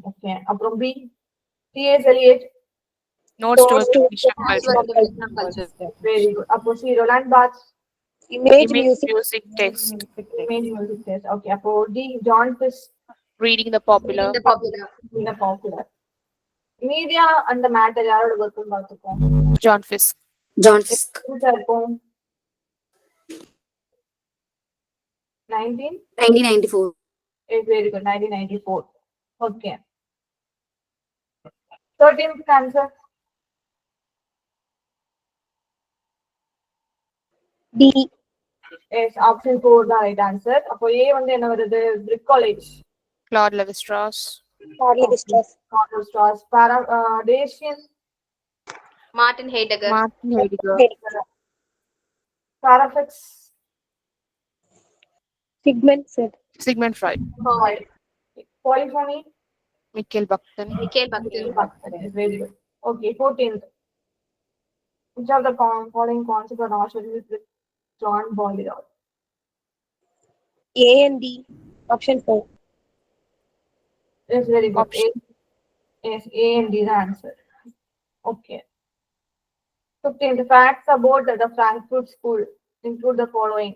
Okay, அப்புறம் B T.S. Eliot. Notes to location of culture. Very good. அப்போ C Roland Barthes. Image music text. Image music test. Okay, அப்போ D John Fish Reading the popular. in a popular. Media and the matter யாரோட work பார்த்துப்போம். John Fisk. John Fisk. இருக்கும் 1994. very good 1994. Okay. 13th answer. D. Yes, option 4 தான் right answer. அப்போ A வந்து என்ன வருது? Brick College. Claude Levi-Strauss. Strauss. Dacian. Martin Heidegger. Martin Heidegger. Parafax. Sigmund Freud. Polyphony. Mikhail Bakhtin. Very good. Okay, 14th. Which of the following concepts are not scheduled with John Bolidor? A and D. Option 4. Yes, very good. Option. Yes, A and D is the answer. Okay. 15th. Facts about the Frankfurt School include the following.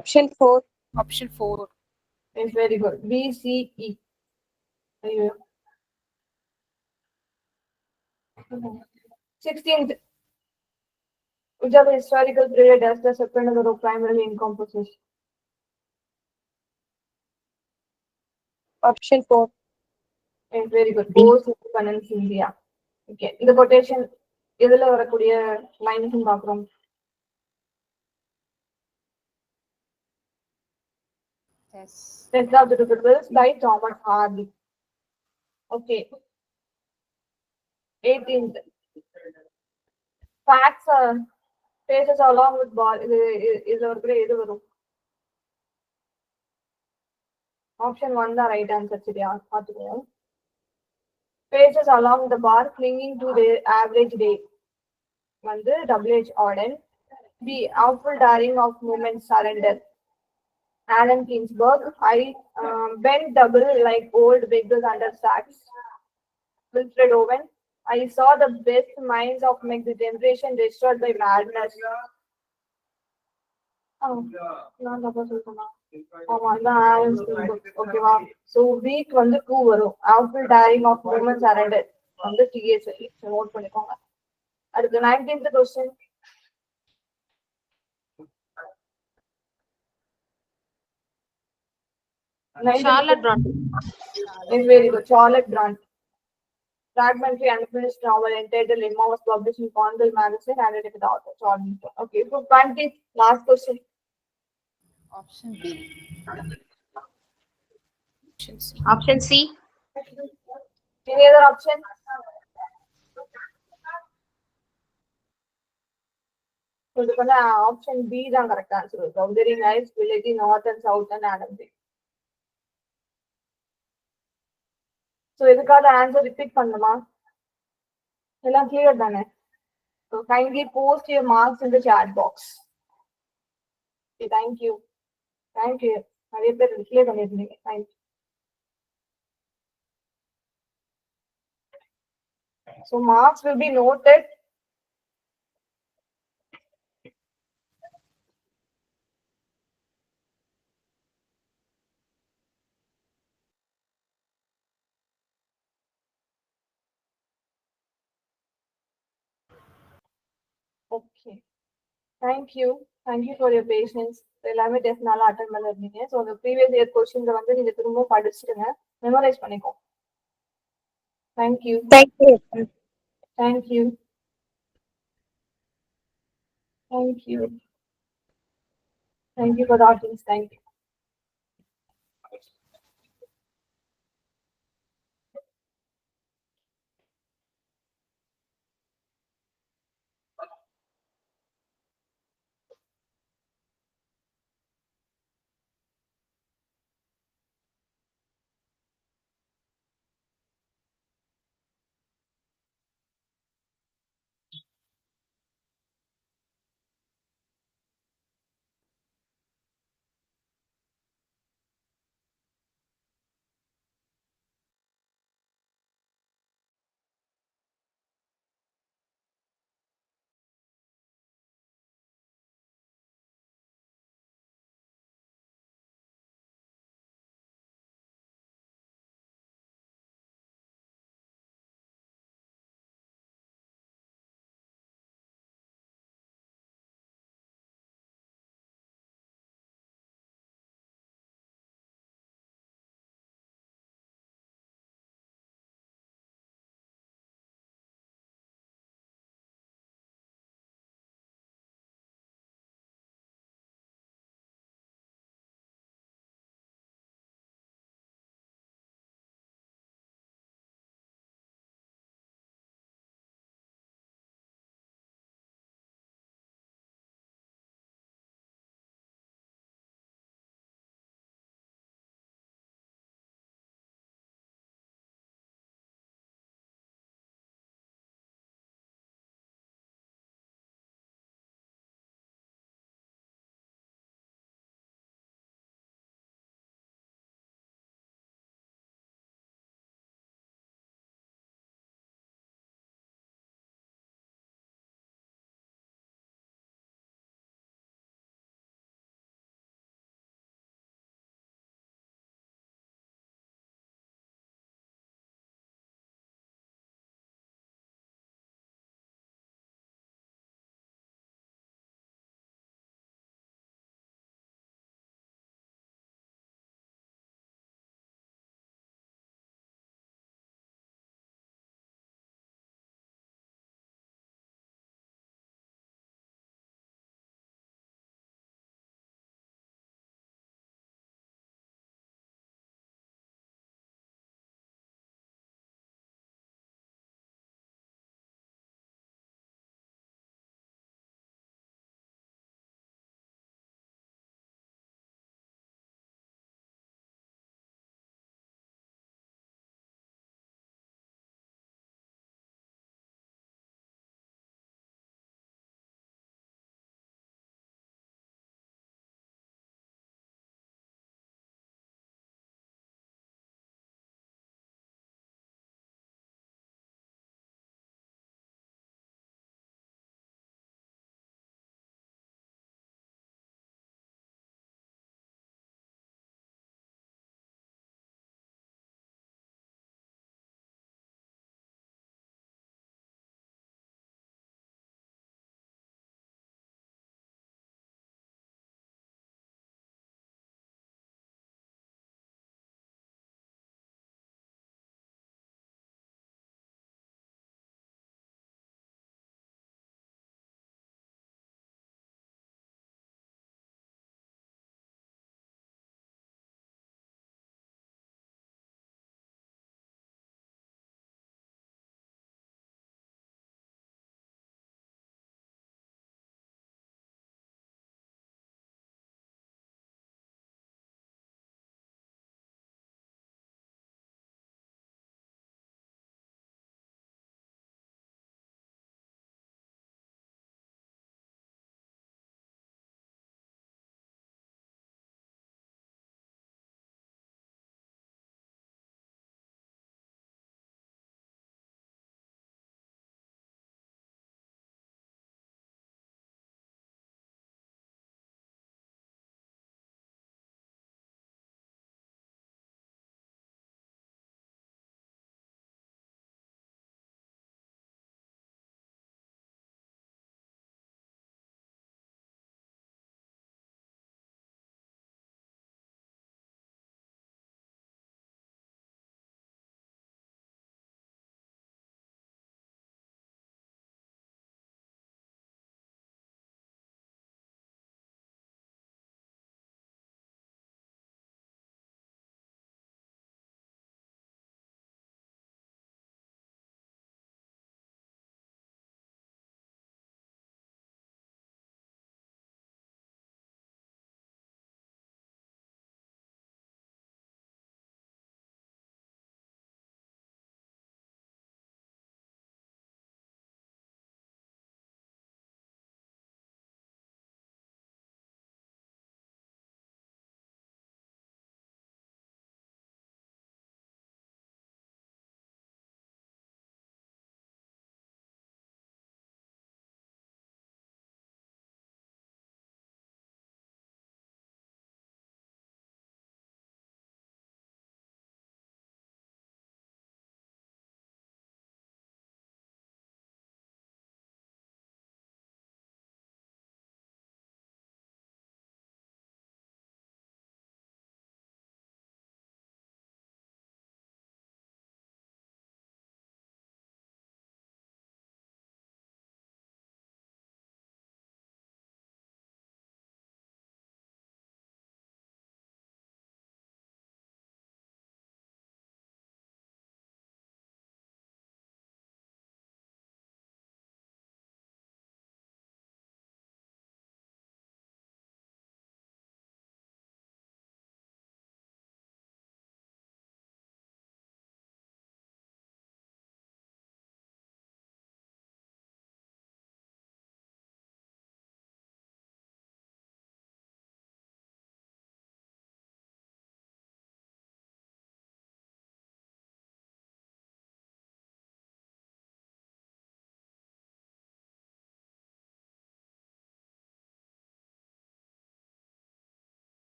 Option 4. Option 4. Yes, very good. B, C, E. Ayyo. 16th. Which of the historical period does the second of the row primarily encompasses? Option 4. Yes, very good. Post independence India. Okay. இந்த quotation எதுல வரக்கூடிய lines பார்க்கிறோம். Test of the Difference by Thomas Hardy. Okay. 18th. Facts are faces along with ball. Is ஒரு எது வரும்? Option 1 the right answer. சரியா பார்த்துக்கோங்க. Faces along the bar clinging to their average day. வந்து W.H. Auden. B. Awful daring of movement surrender. Alan Ginsberg. I bent double like old beggars under sacks. Wilfred Owen. I saw the best minds of my generation destroyed by madness. நான் தப்பா சொல்றேனா? ஆமா, அதான் Alan Ginsberg. ஓகேவா? So week வந்து 2 வரும். Awful daring of movement surrender. வந்து TS note பண்ணிக்கோங்க. அடுத்து 19th question. Charlotte Bronte. Is very good. Charlotte Bronte. Fragmentary unfinished novel entitled Emma was published in Cornwell Magazine and it is the author. Charlotte. Okay, so 20th last question. Option B. Option C. Any other option? So the option B is the correct answer. So very nice village north and south and Adams. So இதுக்கான answer repeat பண்ணுமா? எல்லாம் clear தானே? So kindly post your marks in the chat box. Okay, thank you. Thank you. நிறைய பேர் clear பண்ணிருந்தீங்க. Thank you. So marks will be noted. Okay. Thank you. Thank you for your patience. எல்லாமே டெஸ்ட்னால attend பண்ணிருந்தீங்க. So அந்த previous year கொஸ்டின்ஸை வந்து நீங்க திரும்ப படிச்சுடுங்க, memorise பண்ணிக்கோ. Thank you. Thank you. Thank you. Thank you. Thank you for the audience. Thank you.